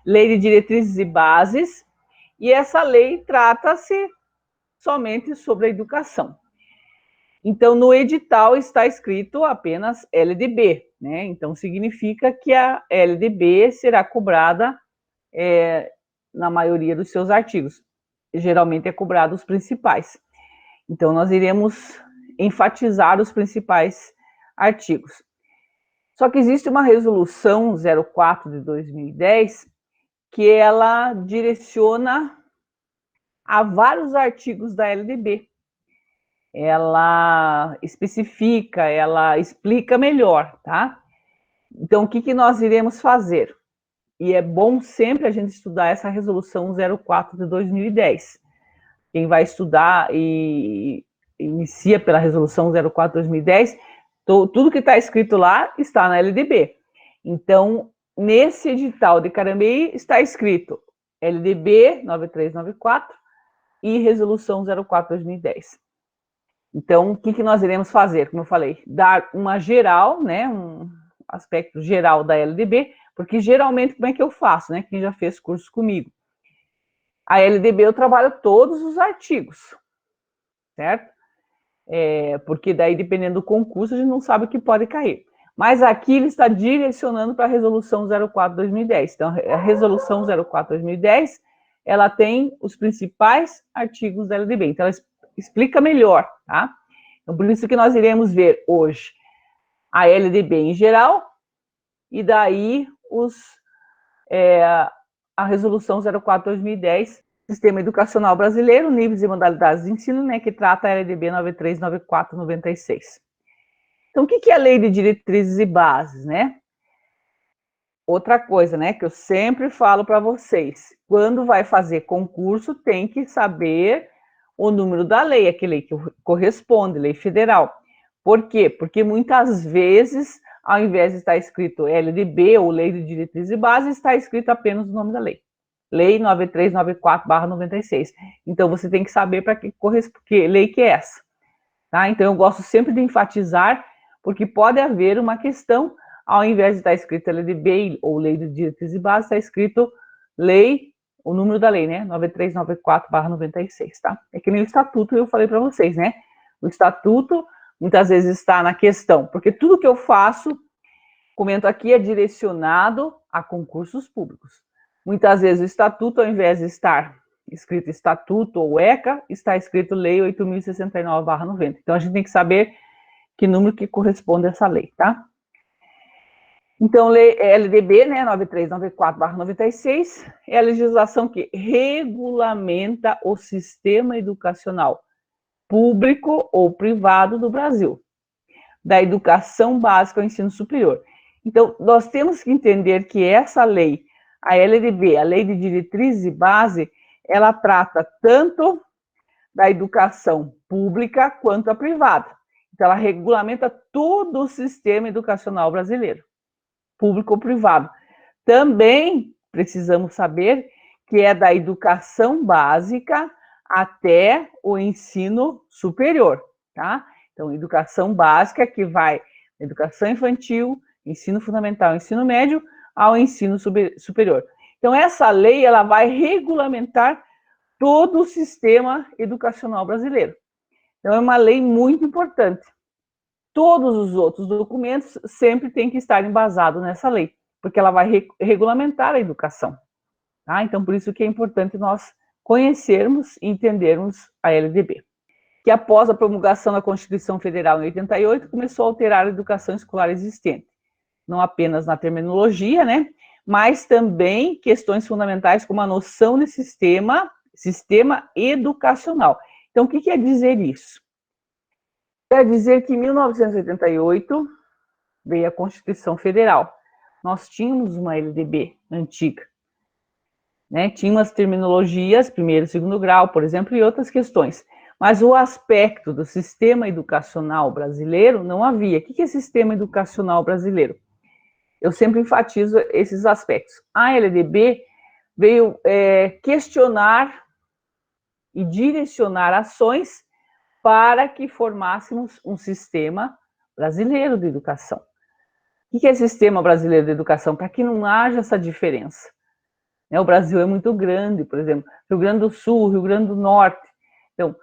Lei de Diretrizes e Bases, e essa lei trata-se somente sobre a educação. Então, no edital está escrito apenas LDB, né? Então, significa que a LDB será cobrada na maioria dos seus artigos. Geralmente é cobrado os principais. Então, nós iremos enfatizar os principais artigos. Só que existe uma resolução 04 de 2010 que ela direciona a vários artigos da LDB. Ela especifica, ela explica melhor, tá? Então, o que nós iremos fazer? E é bom sempre a gente estudar essa resolução 04 de 2010. Quem vai estudar e inicia pela resolução 04 de 2010, tudo que está escrito lá está na LDB. Então, nesse edital de Carambeí está escrito LDB 9394 e resolução 04 de 2010. Então, o que nós iremos fazer? Como eu falei, dar uma geral, né, um aspecto geral da LDB, porque geralmente como é que eu faço, né? Quem já fez curso comigo. A LDB eu trabalho todos os artigos, certo? Porque daí, dependendo do concurso, a gente não sabe o que pode cair. Mas aqui ele está direcionando para a resolução 04 de 2010. Então, a resolução 04 de 2010, ela tem os principais artigos da LDB. Então, ela explica melhor, tá? Então, por isso que nós iremos ver hoje a LDB em geral e daí a resolução 04 de 2010, Sistema Educacional Brasileiro, Níveis e Modalidades de Ensino, né, que trata a LDB 93, 94, 96. Então, o que é a Lei de Diretrizes e Bases, né? Outra coisa, né, que eu sempre falo para vocês, quando vai fazer concurso, tem que saber o número da lei, a que lei que corresponde, lei federal. Por quê? Porque muitas vezes, ao invés de estar escrito LDB ou Lei de Diretrizes e Bases, está escrito apenas o nome da lei. Lei 9394/96. Então, você tem que saber para que lei que é essa. Tá? Então, eu gosto sempre de enfatizar, porque pode haver uma questão, ao invés de estar escrito LDB ou Lei de Diretrizes e Bases, está escrito lei, o número da lei, né? 9394/96, tá? É que nem o estatuto eu falei para vocês, né? O estatuto muitas vezes está na questão, porque tudo que eu faço, comento aqui, é direcionado a concursos públicos. Muitas vezes o estatuto, ao invés de estar escrito estatuto ou ECA, está escrito lei 8.069/90. Então, a gente tem que saber que número que corresponde a essa lei, tá? Então, lei LDB, né, 9394/96, é a legislação que regulamenta o sistema educacional público ou privado do Brasil, da educação básica ao ensino superior. Então, nós temos que entender que essa lei, a LDB, a Lei de Diretrizes e Base, ela trata tanto da educação pública quanto a privada. Então, ela regulamenta todo o sistema educacional brasileiro, público ou privado. Também precisamos saber que é da educação básica até o ensino superior, tá? Então, educação básica que vai da educação infantil, ensino fundamental, ensino médio, ao ensino superior. Então, essa lei, ela vai regulamentar todo o sistema educacional brasileiro. Então, é uma lei muito importante. Todos os outros documentos sempre têm que estar embasados nessa lei, porque ela vai regulamentar a educação. Tá? Então, por isso que é importante nós conhecermos e entendermos a LDB. Que após a promulgação da Constituição Federal em 88, começou a alterar a educação escolar existente, não apenas na terminologia, né, mas também questões fundamentais como a noção de sistema educacional. Então, o que quer dizer isso? Quer dizer que em 1988 veio a Constituição Federal. Nós tínhamos uma LDB antiga, né? Tinha umas terminologias, primeiro e segundo grau, por exemplo, e outras questões. Mas o aspecto do sistema educacional brasileiro não havia. O que é sistema educacional brasileiro? Eu sempre enfatizo esses aspectos. A LDB veio questionar e direcionar ações para que formássemos um sistema brasileiro de educação. O que é sistema brasileiro de educação? Para que não haja essa diferença. né? O Brasil é muito grande, por exemplo, Rio Grande do Sul, Rio Grande do Norte. Então,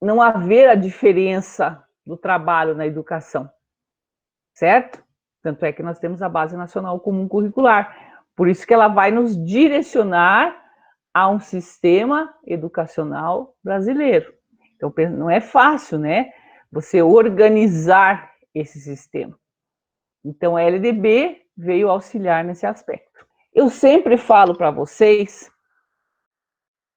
não haver a diferença do trabalho na educação, certo? Tanto é que nós temos a Base Nacional Comum Curricular. Por isso que ela vai nos direcionar a um sistema educacional brasileiro. Então, não é fácil, né? Você organizar esse sistema. Então, a LDB veio auxiliar nesse aspecto. Eu sempre falo para vocês,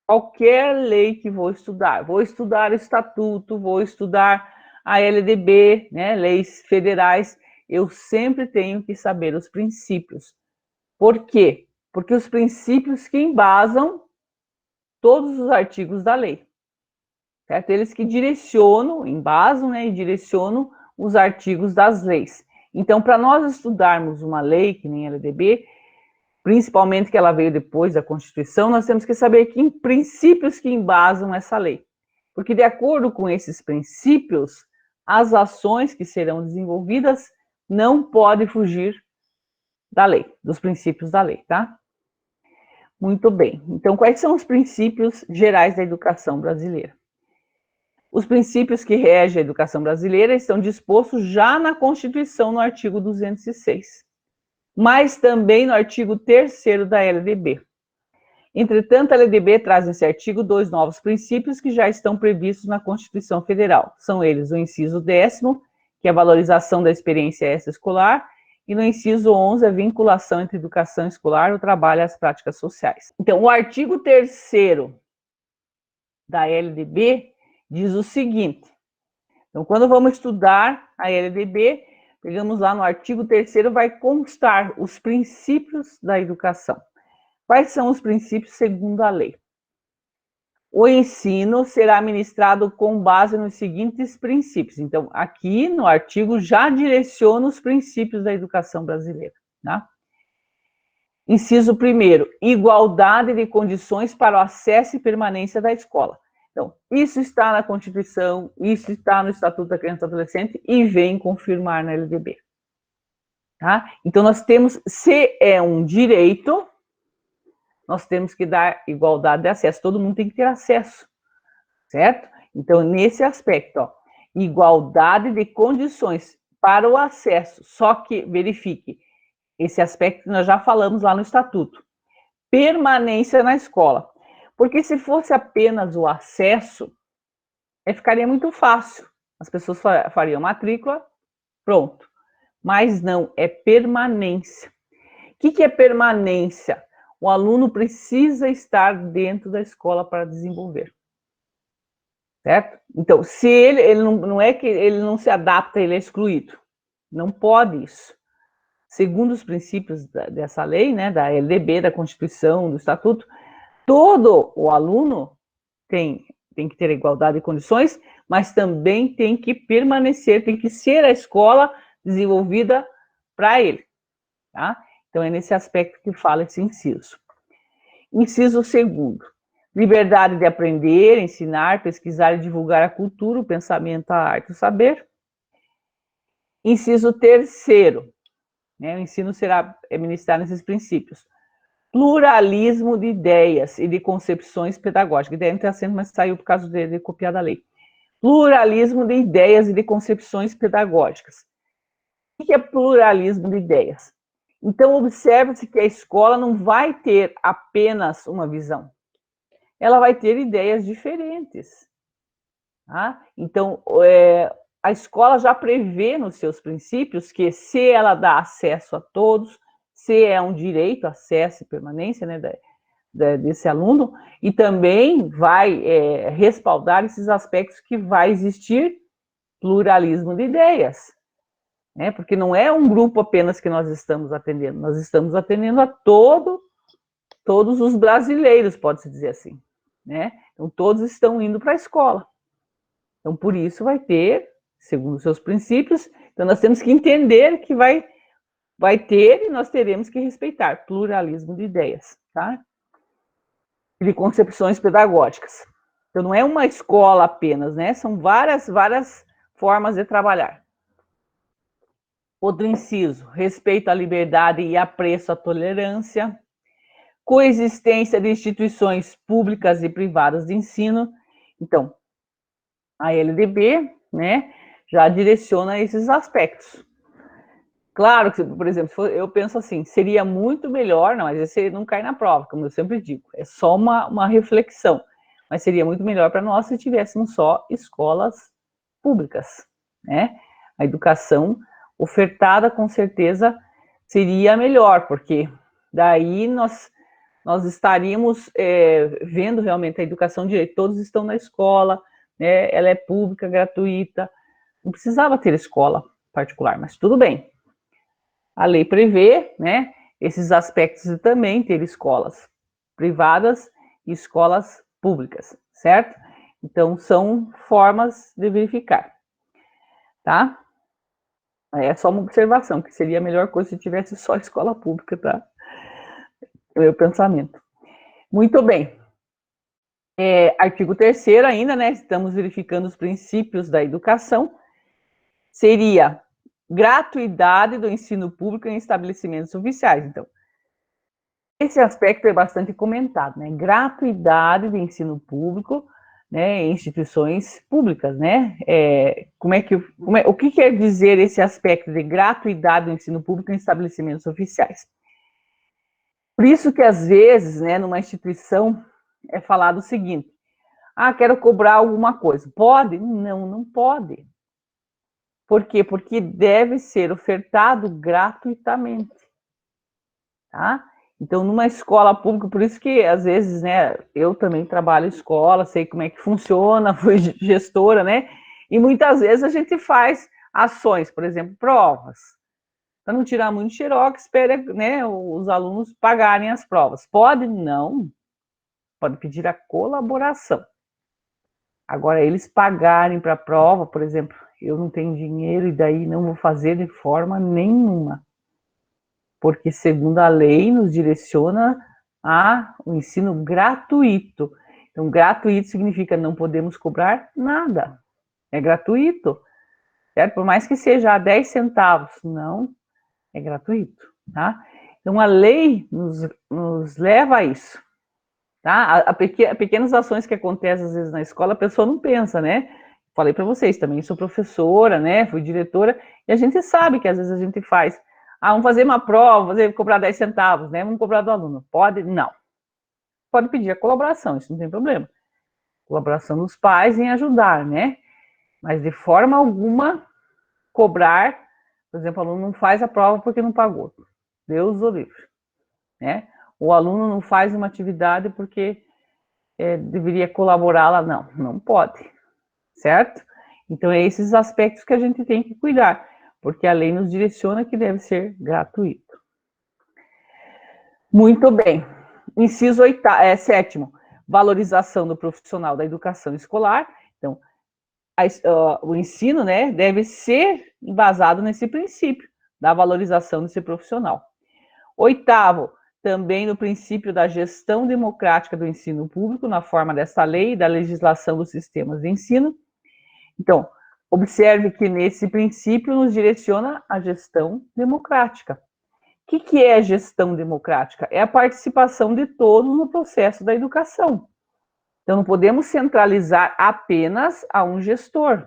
qualquer lei que vou estudar o estatuto, vou estudar a LDB, né, leis federais, eu sempre tenho que saber os princípios. Por quê? Porque os princípios que embasam todos os artigos da lei, certo? Eles que direcionam, embasam, né, e direcionam os artigos das leis. Então, para nós estudarmos uma lei, que nem a LDB, principalmente que ela veio depois da Constituição, nós temos que saber que princípios que embasam essa lei. Porque, de acordo com esses princípios, as ações que serão desenvolvidas não podem fugir da lei, dos princípios da lei, tá? Muito bem. Então, quais são os princípios gerais da educação brasileira? Os princípios que regem a educação brasileira estão dispostos já na Constituição, no artigo 206, mas também no artigo 3º da LDB. Entretanto, a LDB traz nesse artigo 2 novos princípios que já estão previstos na Constituição Federal. São eles o inciso 10º, que é a valorização da experiência extraescolar, e no inciso 11, a vinculação entre educação escolar, o trabalho e as práticas sociais. Então, o artigo 3º da LDB diz o seguinte. Então, quando vamos estudar a LDB, pegamos lá no artigo 3º, vai constar os princípios da educação. Quais são os princípios segundo a lei? O ensino será ministrado com base nos seguintes princípios. Então, aqui no artigo já direciona os princípios da educação brasileira, tá? Inciso 1º, igualdade de condições para o acesso e permanência da escola. Então, isso está na Constituição, isso está no Estatuto da Criança e do Adolescente e vem confirmar na LDB. Tá? Então, nós temos, se é um direito, nós temos que dar igualdade de acesso. Todo mundo tem que ter acesso, certo? Então, nesse aspecto, ó, igualdade de condições para o acesso. Só que, verifique, esse aspecto nós já falamos lá no Estatuto. Permanência na escola. Porque se fosse apenas o acesso, ficaria muito fácil. As pessoas fariam matrícula, pronto. Mas não, é permanência. O que é permanência? O aluno precisa estar dentro da escola para desenvolver. Certo? Então, se ele não é que ele não se adapta, ele é excluído. Não pode isso. Segundo os princípios dessa lei, né, da LDB, da Constituição, do Estatuto, todo o aluno tem que ter igualdade de condições, mas também tem que permanecer, tem que ser a escola desenvolvida para ele. Tá? Então, é nesse aspecto que fala esse inciso. Inciso 2º, liberdade de aprender, ensinar, pesquisar e divulgar a cultura, o pensamento, a arte, o saber. Inciso 3º, né, o ensino será ministrado nesses princípios. Pluralismo de ideias e de concepções pedagógicas. Ideia não está sendo, mas saiu por causa de copiar da lei. Pluralismo de ideias e de concepções pedagógicas. O que é pluralismo de ideias? Então, observa-se que a escola não vai ter apenas uma visão. Ela vai ter ideias diferentes. Tá? Então, a escola já prevê nos seus princípios que se ela dá acesso a todos, se é um direito, acesso e permanência, né, desse aluno, e também vai respaldar esses aspectos que vai existir pluralismo de ideias. Né? Porque não é um grupo apenas que nós estamos atendendo, nós estamos atendendo a todos os brasileiros, pode-se dizer assim. Né? Então, todos estão indo para a escola. Então, por isso vai ter, segundo os seus princípios, então nós temos que entender que vai ter e nós teremos que respeitar pluralismo de ideias, tá? E de concepções pedagógicas. Então, não é uma escola apenas, né? São várias formas de trabalhar. Outro inciso, respeito à liberdade e apreço à tolerância. coexistência de instituições públicas e privadas de ensino. Então, a LDB, né, já direciona esses aspectos. Claro que, por exemplo, eu penso assim, seria muito melhor, não, mas esse não cai na prova, como eu sempre digo, é só uma reflexão, mas seria muito melhor para nós se tivéssemos só escolas públicas, né? A educação ofertada, com certeza, seria melhor, porque daí nós estaríamos vendo realmente a educação de direito, todos estão na escola, né? Ela é pública, gratuita, não precisava ter escola particular, mas tudo bem. A lei prevê, né, esses aspectos de também ter escolas privadas e escolas públicas, certo? Então, são formas de verificar, tá? É só uma observação, que seria a melhor coisa se tivesse só escola pública, tá? É o meu pensamento. Muito bem. Artigo 3º ainda, né? Estamos verificando os princípios da educação. Seria gratuidade do ensino público em estabelecimentos oficiais. Então, esse aspecto é bastante comentado, né? Gratuidade do ensino público, né, em instituições públicas, né? O que quer dizer esse aspecto de gratuidade do ensino público em estabelecimentos oficiais? Por isso que, às vezes, né, numa instituição, é falado o seguinte: quero cobrar alguma coisa. Pode? Não, não pode. Por quê? Porque deve ser ofertado gratuitamente, tá? Então, numa escola pública, por isso que, às vezes, né, eu também trabalho em escola, sei como é que funciona, fui gestora, né? E muitas vezes a gente faz ações, por exemplo, provas. Para não tirar muito xerox, espera, né, os alunos pagarem as provas. Pode? Não. Pode pedir a colaboração. Agora, eles pagarem para a prova, por exemplo, eu não tenho dinheiro e daí não vou fazer de forma nenhuma. Porque, segundo a lei, nos direciona ao ensino gratuito. Então, gratuito significa não podemos cobrar nada. É gratuito, certo? Por mais que seja 10 centavos, não, é gratuito, tá? Então, a lei nos leva a isso, tá? A pequenas ações que acontecem, às vezes, na escola, a pessoa não pensa, né? Falei para vocês, também sou professora, né? Fui diretora, e a gente sabe que, às vezes, a gente faz vamos fazer uma prova, cobrar 10 centavos, né? Vamos cobrar do aluno. Pode? Não. Pode pedir a colaboração, isso não tem problema. Colaboração dos pais em ajudar, né? Mas de forma alguma cobrar, por exemplo, o aluno não faz a prova porque não pagou. Deus o livre, né? O aluno não faz uma atividade porque deveria colaborar lá, não pode, certo? Então, é esses aspectos que a gente tem que cuidar, porque a lei nos direciona que deve ser gratuito. Muito bem. Inciso 7º, valorização do profissional da educação escolar. Então, o ensino, né, deve ser embasado nesse princípio da valorização desse profissional. 8º, também no princípio da gestão democrática do ensino público, na forma dessa lei e da legislação dos sistemas de ensino. Então, observe que nesse princípio nos direciona a gestão democrática. O que é gestão democrática? É a participação de todos no processo da educação. Então, não podemos centralizar apenas a um gestor,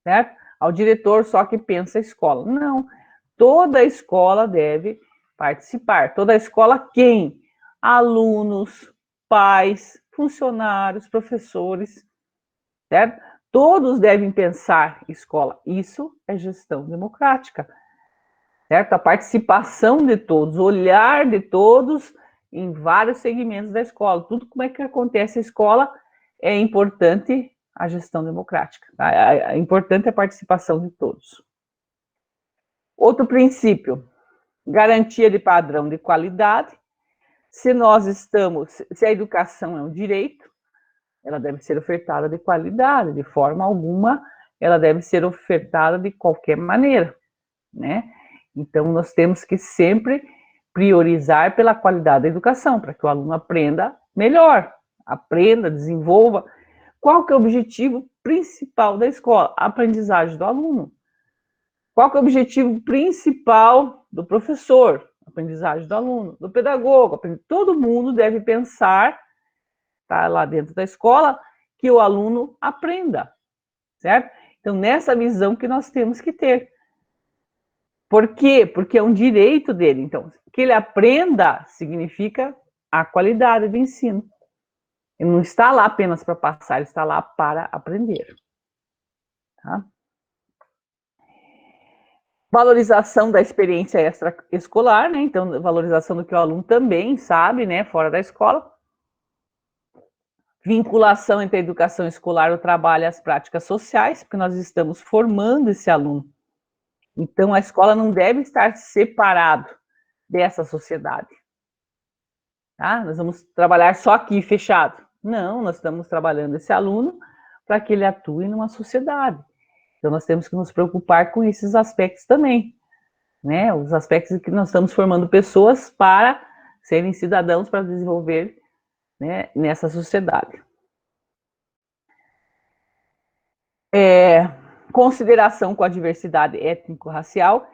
certo? Ao diretor só que pensa a escola. Não, toda a escola deve participar. Toda a escola quem? Alunos, pais, funcionários, professores, certo? Todos devem pensar escola. Isso é gestão democrática. Certo? A participação de todos, o olhar de todos em vários segmentos da escola. Tudo como é que acontece a escola é importante a gestão democrática. Tá? É importante a participação de todos. Outro princípio, garantia de padrão de qualidade. Se a educação é um direito, ela deve ser ofertada de qualidade, de forma alguma, ela deve ser ofertada de qualquer maneira, né? Então, nós temos que sempre priorizar pela qualidade da educação, para que o aluno aprenda melhor, aprenda, desenvolva. Qual que é o objetivo principal da escola? A aprendizagem do aluno. Qual que é o objetivo principal do professor? aprendizagem do aluno, do pedagogo, todo mundo deve pensar, tá lá dentro da escola, que o aluno aprenda, certo? Então, nessa visão que nós temos que ter. Por quê? Porque é um direito dele. Então, que ele aprenda significa a qualidade do ensino. Ele não está lá apenas para passar, ele está lá para aprender. Tá? Valorização da experiência extraescolar, né? Então, valorização do que o aluno também sabe, né? Fora da escola. Vinculação entre a educação escolar, o trabalho e as práticas sociais, porque nós estamos formando esse aluno. Então, a escola não deve estar separado dessa sociedade. Tá? Nós vamos trabalhar só aqui, fechado. Não, nós estamos trabalhando esse aluno para que ele atue numa sociedade. Então, nós temos que nos preocupar com esses aspectos também, né? Os aspectos que nós estamos formando pessoas para serem cidadãos, para desenvolver, né, nessa sociedade. Consideração com a diversidade étnico-racial.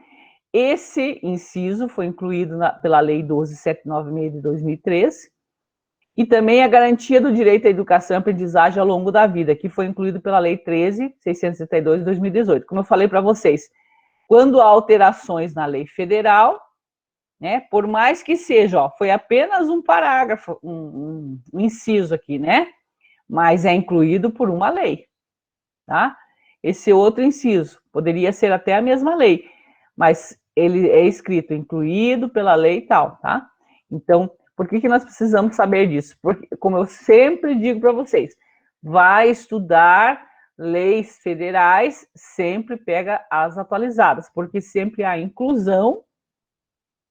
Esse inciso foi incluído pela Lei 12.796 de 2013, e também a garantia do direito à educação e aprendizagem ao longo da vida, que foi incluído pela Lei 13.662 de 2018. Como eu falei para vocês, quando há alterações na lei federal, né, por mais que seja, ó, foi apenas um parágrafo, um inciso aqui, né, mas é incluído por uma lei, tá? Esse outro inciso poderia ser até a mesma lei, mas ele é escrito incluído pela lei e tal, tá? Então, por que nós precisamos saber disso? Porque, como eu sempre digo para vocês, vai estudar leis federais, sempre pega as atualizadas, porque sempre há inclusão,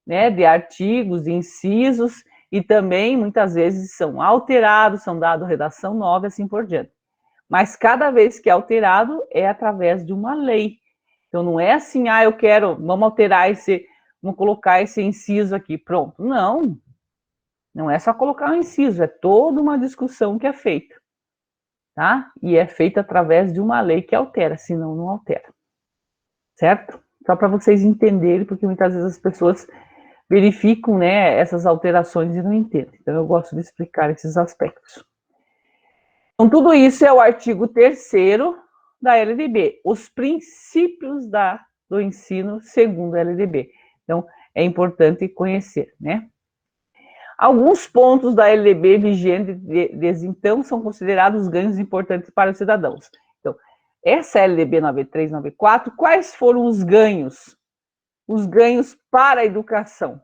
né, de artigos, de incisos, e também, muitas vezes, são alterados, são dados redação nova, e assim por diante. Mas cada vez que é alterado, é através de uma lei. Então, não é assim, eu quero, vamos alterar vamos colocar esse inciso aqui, pronto. Não, não é só colocar um inciso, é toda uma discussão que é feita, tá? E é feita através de uma lei que altera, senão não altera, certo? Só para vocês entenderem, porque muitas vezes as pessoas verificam, né, essas alterações e não entendem. Então, eu gosto de explicar esses aspectos. Então, tudo isso é o artigo 3º da LDB, os princípios do ensino segundo a LDB. Então, é importante conhecer, né? Alguns pontos da LDB vigente desde então são considerados ganhos importantes para os cidadãos. Então, essa LDB 93, 94, quais foram os ganhos? Os ganhos para a educação.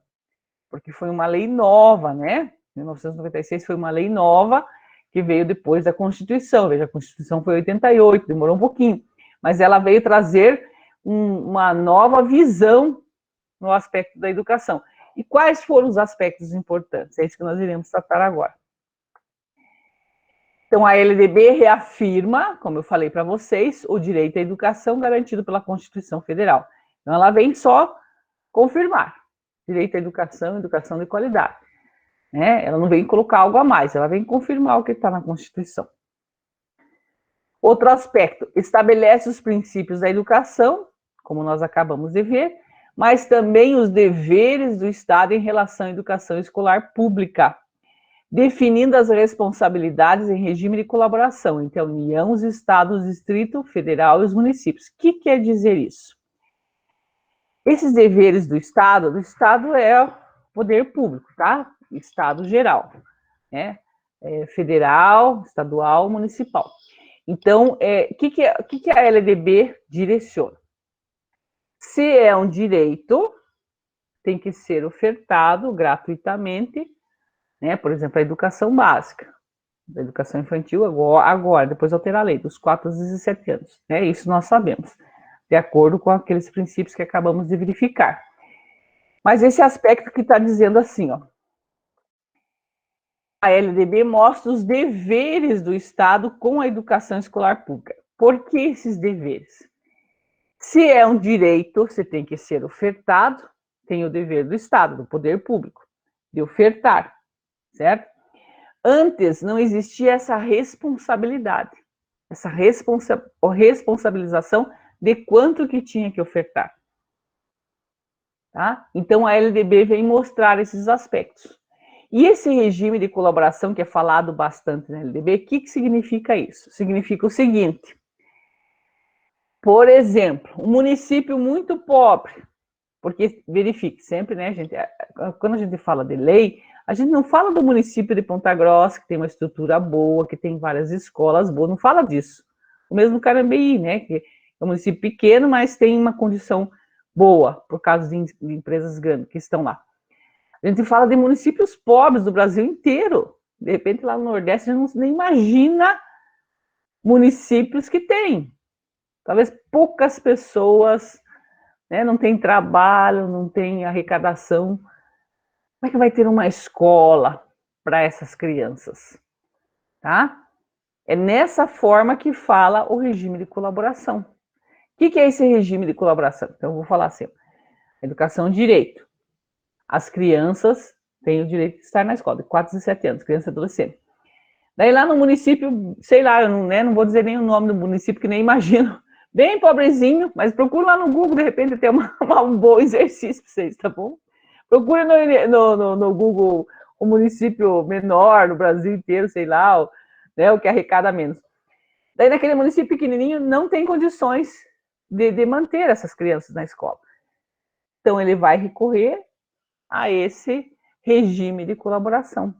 Porque foi uma lei nova, né? 1996 foi uma lei nova que veio depois da Constituição. Veja, a Constituição foi em 88, demorou um pouquinho. Mas ela veio trazer uma nova visão no aspecto da educação. E quais foram os aspectos importantes? É isso que nós iremos tratar agora. Então, a LDB reafirma, como eu falei para vocês, o direito à educação garantido pela Constituição Federal. Então, ela vem só confirmar direito à educação, educação de qualidade. Né? Ela não vem colocar algo a mais, ela vem confirmar o que está na Constituição. Outro aspecto, estabelece os princípios da educação, como nós acabamos de ver, mas também os deveres do Estado em relação à educação escolar pública, definindo as responsabilidades em regime de colaboração entre a União, os Estados, o Distrito Federal e os municípios. O que quer dizer isso? Esses deveres do Estado é o poder público, tá? Estado geral, né? Federal, estadual, municipal. Então, o que a LDB direciona? Se é um direito, tem que ser ofertado gratuitamente, né? Por exemplo, a educação básica, a educação infantil agora, depois alterar a lei, dos 4 aos 17 anos. Né? Isso nós sabemos, de acordo com aqueles princípios que acabamos de verificar. Mas esse aspecto que está dizendo assim, ó, a LDB mostra os deveres do Estado com a educação escolar pública. Por que esses deveres? Se é um direito, você tem que ser ofertado, tem o dever do Estado, do poder público, de ofertar, certo? Antes não existia essa responsabilidade, essa responsabilização de quanto que tinha que ofertar. tá? Então, a LDB vem mostrar esses aspectos. E esse regime de colaboração, que é falado bastante na LDB, o que significa isso? Significa o seguinte: por exemplo, um município muito pobre, porque verifique sempre, né, gente, quando a gente fala de lei, a gente não fala do município de Ponta Grossa, que tem uma estrutura boa, que tem várias escolas boas, não fala disso. O mesmo Carambeí, né, que é um município pequeno, mas tem uma condição boa, por causa de empresas grandes que estão lá. A gente fala de municípios pobres do Brasil inteiro. De repente, lá no Nordeste, a gente não nem imagina municípios que tem. Talvez poucas pessoas, né, não tem trabalho, não tem arrecadação. Como é que vai ter uma escola para essas crianças? Tá? É nessa forma que fala o regime de colaboração. O que é esse regime de colaboração? Então, eu vou falar assim: educação e direito. As crianças têm o direito de estar na escola, de 4 a 7 anos, criança e adolescente. Daí lá no município, sei lá, eu não, né, não vou dizer nem o nome do município, que nem imagino, bem pobrezinho, mas procura lá no Google, de repente tem um bom exercício para vocês, tá bom? Procura no Google o município menor no Brasil inteiro, sei lá, né, o que arrecada menos. Daí naquele município pequenininho não tem condições de manter essas crianças na escola. Então ele vai recorrer a esse regime de colaboração.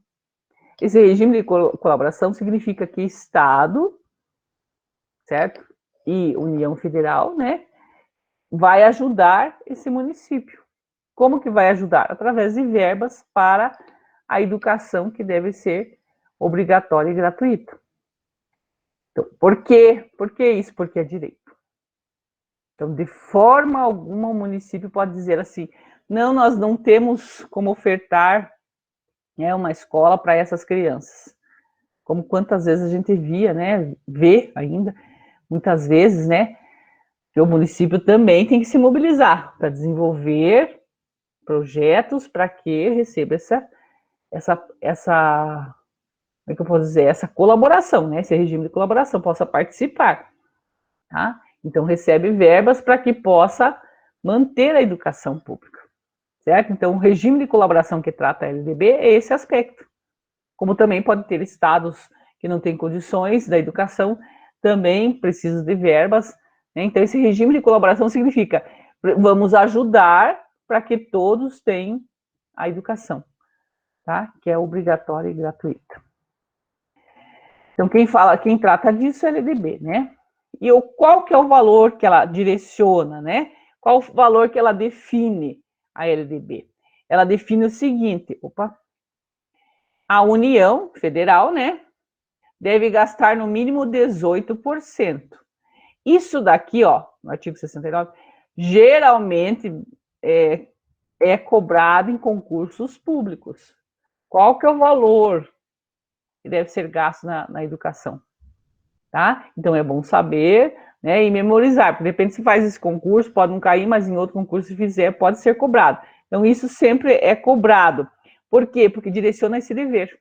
Esse regime de colaboração significa que Estado, certo? E União Federal, né, vai ajudar esse município. Como que vai ajudar? Através de verbas para a educação, que deve ser obrigatória e gratuita. Então, por quê? Por que isso? Porque é direito. Então, de forma alguma, o município pode dizer assim: não, nós não temos como ofertar, né, uma escola para essas crianças. Como quantas vezes a gente via, né, vê ainda, muitas vezes, né, que o município também tem que se mobilizar para desenvolver projetos para que receba como é que eu posso dizer, essa colaboração, né, esse regime de colaboração, possa participar, tá? Então, recebe verbas para que possa manter a educação pública, certo? Então, o regime de colaboração que trata a LDB é esse aspecto. Como também pode ter estados que não têm condições da educação, também precisam de verbas, né? Então, esse regime de colaboração significa: vamos ajudar para que todos tenham a educação, tá? Que é obrigatória e gratuita. Então, quem trata disso é a LDB, né? E qual que é o valor que ela direciona, né? Qual o valor que ela define, a LDB? Ela define o seguinte: a União Federal, né, deve gastar no mínimo 18%. Isso daqui, ó, no artigo 69, geralmente é cobrado em concursos públicos. Qual que é o valor que deve ser gasto na educação? Tá? Então é bom saber, né, e memorizar, porque de repente se faz esse concurso, pode não cair, mas em outro concurso, se fizer, pode ser cobrado. Então isso sempre é cobrado. Por quê? Porque direciona esse dever.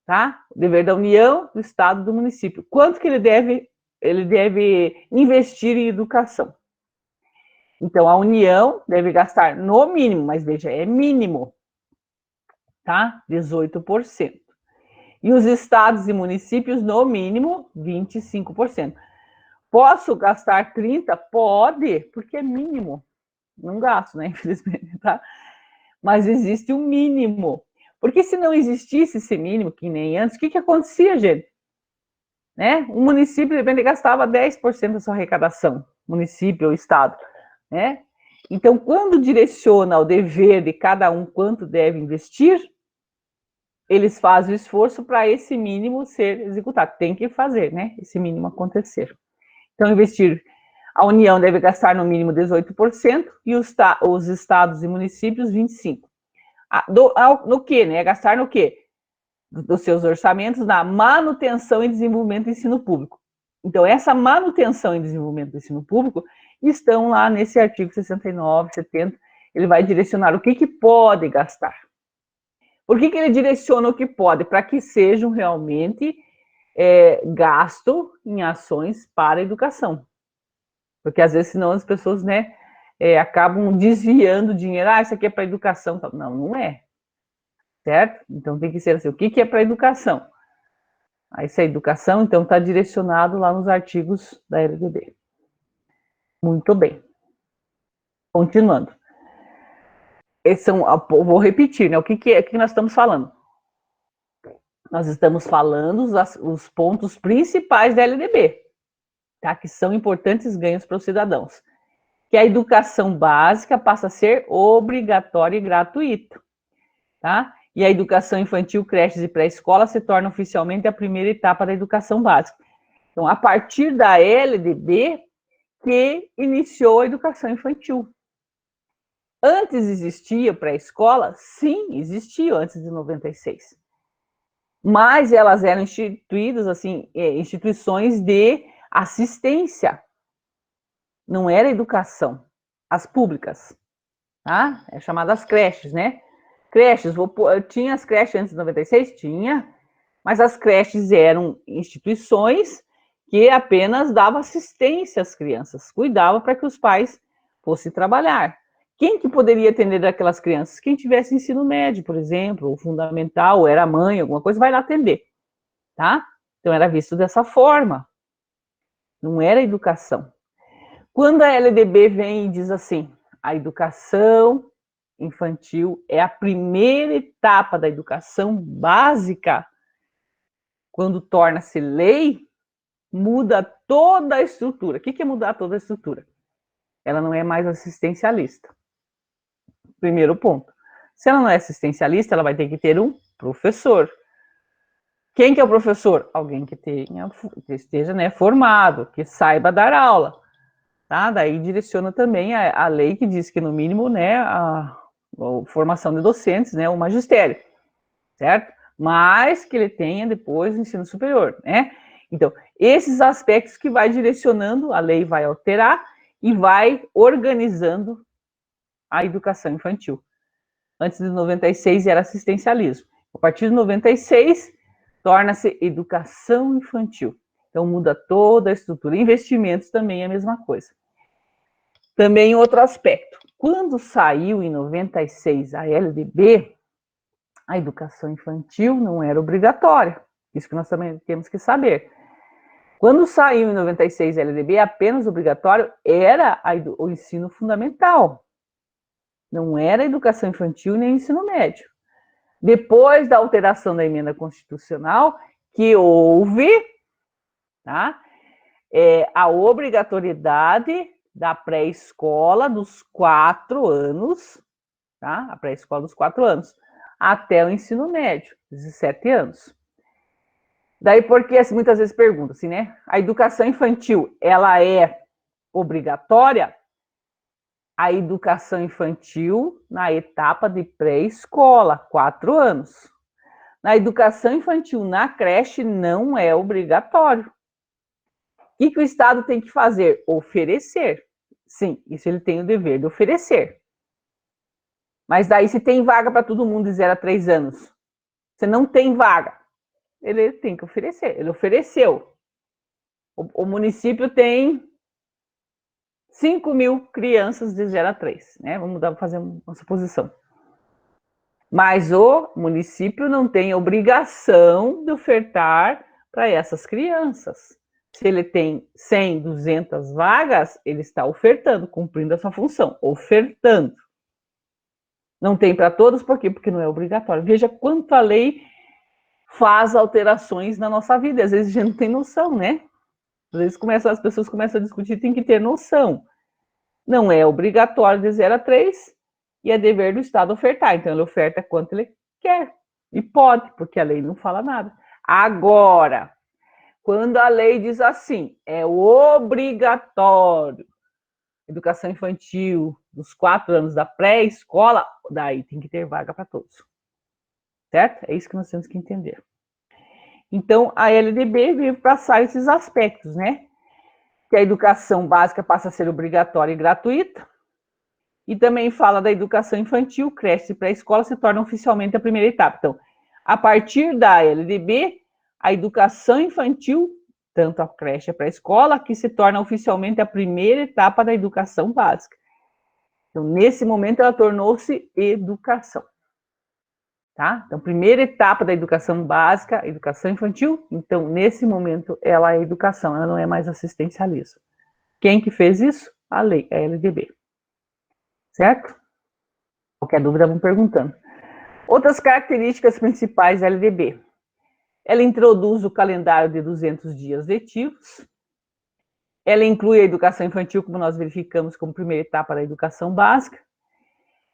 Tá? O dever da União, do Estado, do município. Quanto que ele deve investir em educação? Então, a União deve gastar no mínimo, mas veja, é mínimo, tá? 18%. E os estados e municípios, no mínimo, 25%. Posso gastar 30%? Pode, porque é mínimo. Não gasto, né? Infelizmente, tá? Mas existe um mínimo. Porque se não existisse esse mínimo, que nem antes, o que acontecia, gente? Né? Um município, de repente, gastava 10% da sua arrecadação, município ou estado, né? Então, quando direciona o dever de cada um quanto deve investir, eles fazem o esforço para esse mínimo ser executado. Tem que fazer, né? Esse mínimo acontecer. Então, a União deve gastar no mínimo 18% e os estados e municípios 25%. No que, né? Gastar no quê? Dos seus orçamentos na manutenção e desenvolvimento do ensino público. Então, essa manutenção e desenvolvimento do ensino público estão lá nesse artigo 69, 70, ele vai direcionar o que pode gastar. Por que ele direciona o que pode? Para que sejam realmente gasto em ações para a educação. Porque às vezes, senão as pessoas, né, acabam desviando dinheiro. Isso aqui é para educação. Não, não é. Certo? Então tem que ser assim, o que é para educação? Aí se é educação, então está direcionado lá nos artigos da LDB. Muito bem. Continuando. Vou repetir, né? O que nós estamos falando? Nós estamos falando os pontos principais da LDB, tá? Que são importantes ganhos para os cidadãos. Que a educação básica passa a ser obrigatória e gratuita, tá? E a educação infantil, creches e pré-escola se torna oficialmente a primeira etapa da educação básica. Então, a partir da LDB, que iniciou a educação infantil. Antes existia pré-escola? Sim, existia antes de 96. Mas elas eram instituídas, assim, instituições de assistência. Não era educação. As públicas, tá? É chamadas creches, né? Creches, tinha as creches antes de 96? Tinha, mas as creches eram instituições que apenas davam assistência às crianças, cuidava para que os pais fossem trabalhar. Quem que poderia atender aquelas crianças? Quem tivesse ensino médio, por exemplo, ou fundamental, ou era mãe, alguma coisa, vai lá atender, tá? Então era visto dessa forma. Não era educação. Quando a LDB vem e diz assim, a educação infantil é a primeira etapa da educação básica, quando torna-se lei, muda toda a estrutura. O que é mudar toda a estrutura? Ela não é mais assistencialista. Primeiro ponto. Se ela não é assistencialista, ela vai ter que ter um professor. Quem que é o professor? Alguém que esteja, né, formado, que saiba dar aula. Tá? Daí direciona também a lei que diz que, no mínimo, né, a formação de docentes, né, o magistério, certo? Mas que ele tenha depois o ensino superior, né? Então, esses aspectos que vai direcionando, a lei vai alterar e vai organizando a educação infantil. Antes de 96 era assistencialismo. A partir de 96, torna-se educação infantil. Então, muda toda a estrutura. Investimentos também é a mesma coisa. Também outro aspecto. Quando saiu em 96 a LDB, a educação infantil não era obrigatória. Isso que nós também temos que saber. Quando saiu em 96 a LDB, apenas obrigatório era o ensino fundamental. Não era educação infantil nem ensino médio. Depois da alteração da emenda constitucional, que houve, tá, a obrigatoriedade da pré-escola dos 4 anos, tá? A pré-escola dos 4 anos, até o ensino médio, 17 anos. Daí, porque assim, muitas vezes perguntam assim, né? A educação infantil, ela é obrigatória? A educação infantil na etapa de pré-escola, 4 anos. Na educação infantil na creche não é obrigatório. O que o Estado tem que fazer? Oferecer. Sim, isso ele tem o dever de oferecer. Mas daí, se tem vaga para todo mundo de 0 a 3 anos, você não tem vaga, ele tem que oferecer. Ele ofereceu. O município tem 5.000 crianças de 0 a 3, né? Vamos fazer uma suposição. Mas o município não tem obrigação de ofertar para essas crianças. Se ele tem 100, 200 vagas, ele está ofertando, cumprindo a sua função, ofertando. Não tem para todos, por quê? Porque não é obrigatório. Veja quanto a lei faz alterações na nossa vida. Às vezes a gente não tem noção, né? Às vezes as pessoas começam a discutir, tem que ter noção. Não é obrigatório de 0 a 3 e é dever do Estado ofertar. Então, ele oferta quanto ele quer. E pode, porque a lei não fala nada. Agora, quando a lei diz assim, é obrigatório, educação infantil, dos 4 anos da pré-escola, daí tem que ter vaga para todos. Certo? É isso que nós temos que entender. Então, a LDB veio passar esses aspectos, né? Que a educação básica passa a ser obrigatória e gratuita, e também fala da educação infantil, creche e pré-escola se torna oficialmente a primeira etapa. Então, a partir da LDB, a educação infantil, tanto a creche e a pré-escola, que se torna oficialmente a primeira etapa da educação básica. Então, nesse momento, ela tornou-se educação. Tá? Então, primeira etapa da educação básica, educação infantil. Então, nesse momento, ela é educação, ela não é mais assistencialismo. Quem que fez isso? A lei, a LDB. Certo? Qualquer dúvida, vão perguntando. Outras características principais da LDB. Ela introduz o calendário de 200 dias letivos. Ela inclui a educação infantil, como nós verificamos, como primeira etapa da educação básica.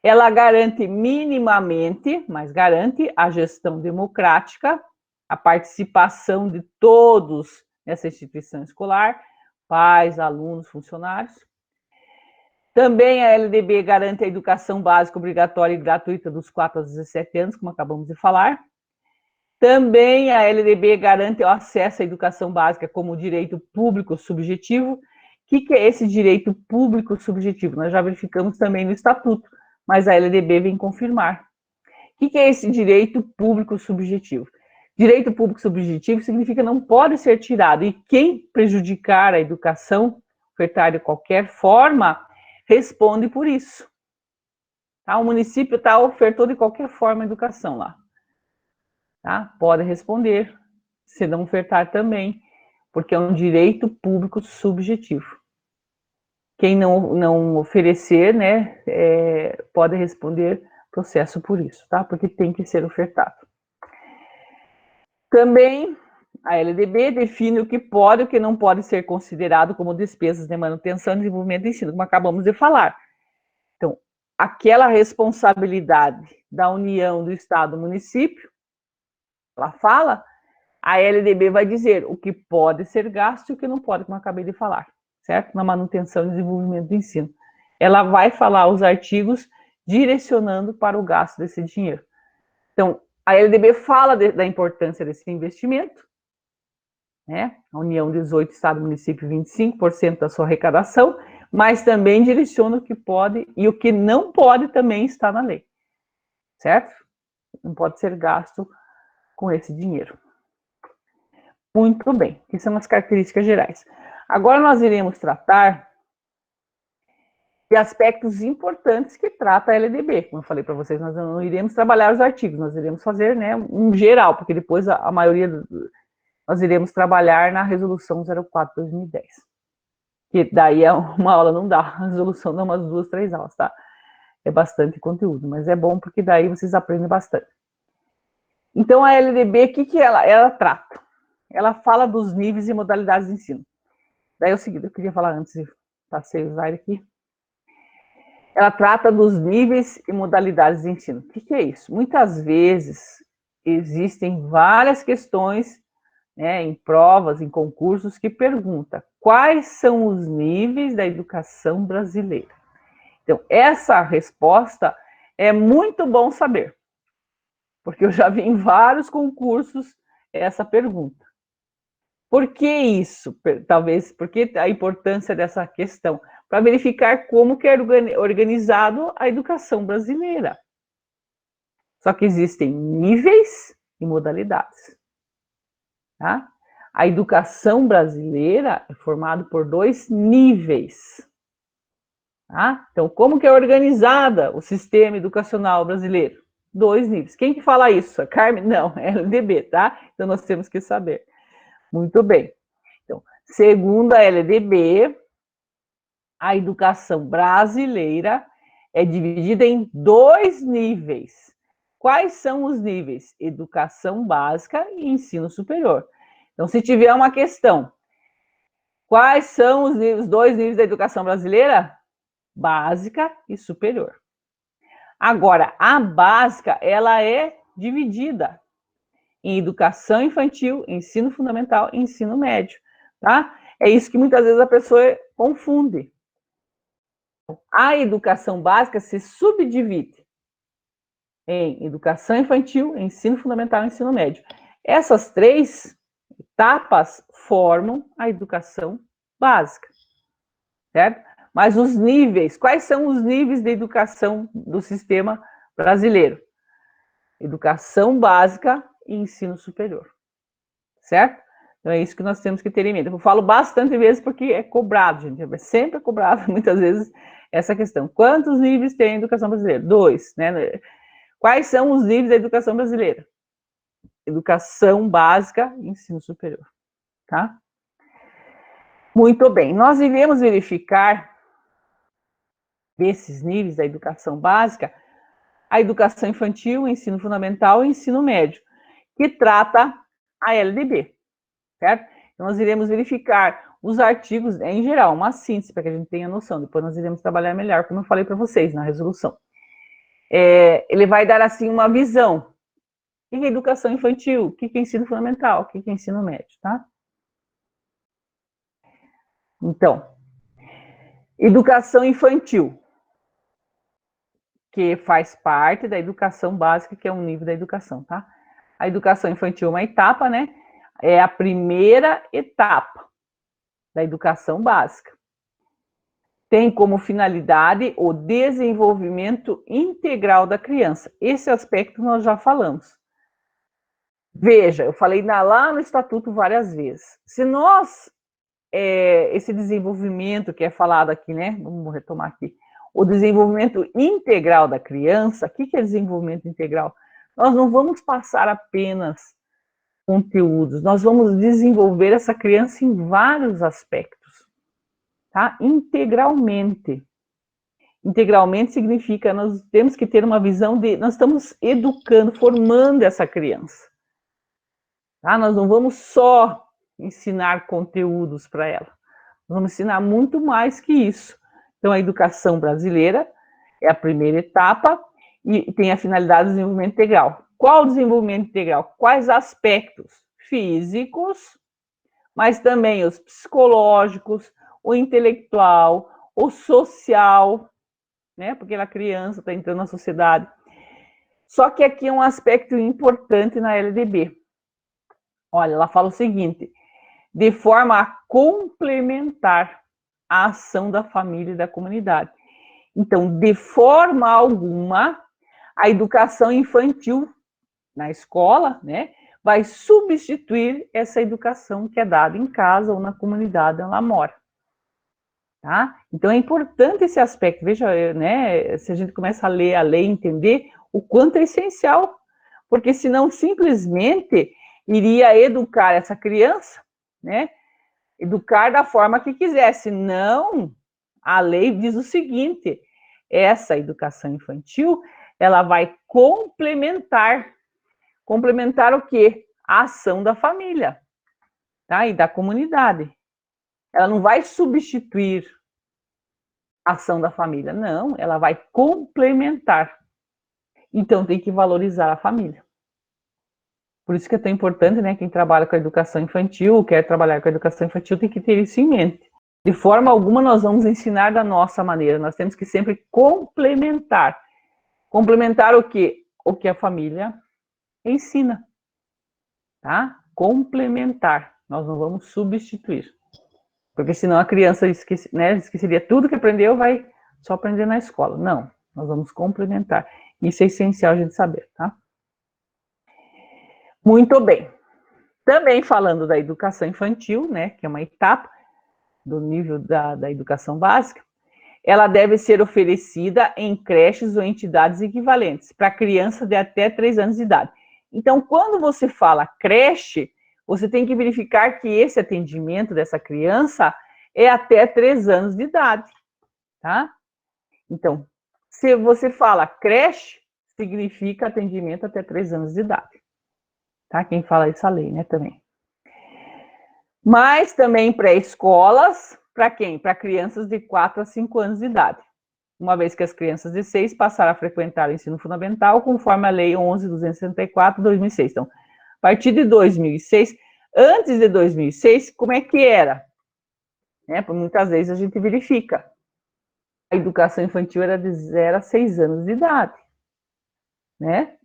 Ela garante minimamente, mas garante a gestão democrática, a participação de todos nessa instituição escolar, pais, alunos, funcionários. Também a LDB garante a educação básica obrigatória e gratuita dos 4 aos 17 anos, como acabamos de falar. Também a LDB garante o acesso à educação básica como direito público subjetivo. O que é esse direito público subjetivo? Nós já verificamos também no Estatuto, mas a LDB vem confirmar. O que é esse direito público subjetivo? Direito público subjetivo significa não pode ser tirado, e quem prejudicar a educação, ofertar de qualquer forma, responde por isso. Tá? O município ofertou de qualquer forma a educação lá. Tá? Pode responder, se não ofertar também, porque é um direito público subjetivo. Quem não oferecer, né, pode responder processo por isso, tá? Porque tem que ser ofertado. Também a LDB define o que pode e o que não pode ser considerado como despesas de manutenção, desenvolvimento e ensino, como acabamos de falar. Então, aquela responsabilidade da União, do Estado, do município, ela fala, a LDB vai dizer o que pode ser gasto e o que não pode, como eu acabei de falar, certo? Na manutenção e desenvolvimento do ensino. Ela vai falar os artigos direcionando para o gasto desse dinheiro. Então, a LDB fala da importância desse investimento, né? A União 18, Estado, município 25% da sua arrecadação, mas também direciona o que pode e o que não pode também está na lei, certo? Não pode ser gasto com esse dinheiro. Muito bem, que são as características gerais. Agora nós iremos tratar de aspectos importantes que trata a LDB. Como eu falei para vocês, nós não iremos trabalhar os artigos, nós iremos fazer, né, um geral, porque depois a maioria nós iremos trabalhar na resolução 04/2010. Que daí é uma aula, não dá, a resolução dá umas 2, 3 aulas, tá? É bastante conteúdo, mas é bom porque daí vocês aprendem bastante. Então a LDB, o que ela trata? Ela fala dos níveis e modalidades de ensino. Daí é o seguinte, eu queria falar antes, passei o slide aqui. Ela trata dos níveis e modalidades de ensino. O que é isso? Muitas vezes existem várias questões, né, em provas, em concursos, que perguntam quais são os níveis da educação brasileira. Então, essa resposta é muito bom saber, porque eu já vi em vários concursos essa pergunta. Por que isso? Talvez, porque a importância dessa questão? Para verificar como que é organizado a educação brasileira. Só que existem níveis e modalidades. Tá? A educação brasileira é formada por 2 níveis. Tá? Então, como que é organizada o sistema educacional brasileiro? 2 níveis. Quem que fala isso? A Carmen? Não, é LDB, tá? Então, nós temos que saber. Muito bem. Então, segundo a LDB, a educação brasileira é dividida em 2 níveis. Quais são os níveis? Educação básica e ensino superior. Então, se tiver uma questão, quais são os 2 níveis da educação brasileira? Básica e superior. Agora, a básica, ela é dividida em educação infantil, ensino fundamental e ensino médio, tá? É isso que muitas vezes a pessoa confunde. A educação básica se subdivide em educação infantil, ensino fundamental e ensino médio. Essas 3 etapas formam a educação básica, certo? Mas os níveis, quais são os níveis de educação do sistema brasileiro? Educação básica e ensino superior, certo? Então é isso que nós temos que ter em mente. Eu falo bastante vezes porque é cobrado, gente, é sempre cobrado, muitas vezes essa questão. Quantos níveis tem a educação brasileira? 2, né? Quais são os níveis da educação brasileira? Educação básica e ensino superior, tá? Muito bem, nós iremos verificar desses níveis da educação básica a educação infantil, o ensino fundamental e o ensino médio, que trata a LDB, certo? Então, nós iremos verificar os artigos, em geral, uma síntese, para que a gente tenha noção, depois nós iremos trabalhar melhor, como eu falei para vocês na resolução. Ele vai dar, assim, uma visão. O que é educação infantil? O que é ensino fundamental? O que é ensino médio, tá? Então, educação infantil, que faz parte da educação básica, que é um nível da educação, tá? A educação infantil é uma etapa, né? É a primeira etapa da educação básica. Tem como finalidade o desenvolvimento integral da criança. Esse aspecto nós já falamos. Veja, eu falei lá no Estatuto várias vezes. Se nós, esse desenvolvimento que é falado aqui, né? Vamos retomar aqui. O desenvolvimento integral da criança, o que é desenvolvimento integral? Nós não vamos passar apenas conteúdos, nós vamos desenvolver essa criança em vários aspectos, tá? Integralmente. Integralmente significa nós temos que ter uma visão de, nós estamos educando, formando essa criança, tá? Nós não vamos só ensinar conteúdos para ela, nós vamos ensinar muito mais que isso. Então, a educação brasileira é a primeira etapa e tem a finalidade do desenvolvimento integral. Qual o desenvolvimento integral? Quais aspectos? Físicos, mas também os psicológicos, o intelectual, o social, né? Porque a criança está entrando na sociedade. Só que aqui é um aspecto importante na LDB. Olha, ela fala o seguinte: de forma a complementar a ação da família e da comunidade. Então, de forma alguma, a educação infantil na escola, né, vai substituir essa educação que é dada em casa ou na comunidade onde ela mora. Tá? Então, é importante esse aspecto. Veja, né, se a gente começa a ler a lei, entender o quanto é essencial, porque senão simplesmente iria educar essa criança, né, educar da forma que quisesse. Não, a lei diz o seguinte: essa educação infantil, ela vai complementar o quê? A ação da família, tá? E da comunidade. Ela não vai substituir a ação da família, não, ela vai complementar. Então, tem que valorizar a família. Por isso que é tão importante, né? Quem trabalha com a educação infantil, quer trabalhar com a educação infantil, tem que ter isso em mente. De forma alguma, nós vamos ensinar da nossa maneira. Nós temos que sempre complementar. Complementar o quê? O que a família ensina. Tá? Complementar. Nós não vamos substituir. Porque senão a criança esqueceria tudo que aprendeu, vai só aprender na escola. Não, nós vamos complementar. Isso é essencial a gente saber, tá? Muito bem. Também falando da educação infantil, né, que é uma etapa do nível da educação básica, ela deve ser oferecida em creches ou entidades equivalentes para crianças de até 3 anos de idade. Então, quando você fala creche, você tem que verificar que esse atendimento dessa criança é até 3 anos de idade, tá? Então, se você fala creche, significa atendimento até 3 anos de idade. Tá? Quem fala isso é a lei, né, também. Mas também pré-escolas, para quem? Para crianças de 4 a 5 anos de idade. Uma vez que as crianças de 6 passaram a frequentar o ensino fundamental, conforme a Lei 11.264, 2006. Então, a partir de 2006, antes de 2006, como é que era? Né? Por muitas vezes a gente verifica. A educação infantil era de 0 a 6 anos de idade. Né?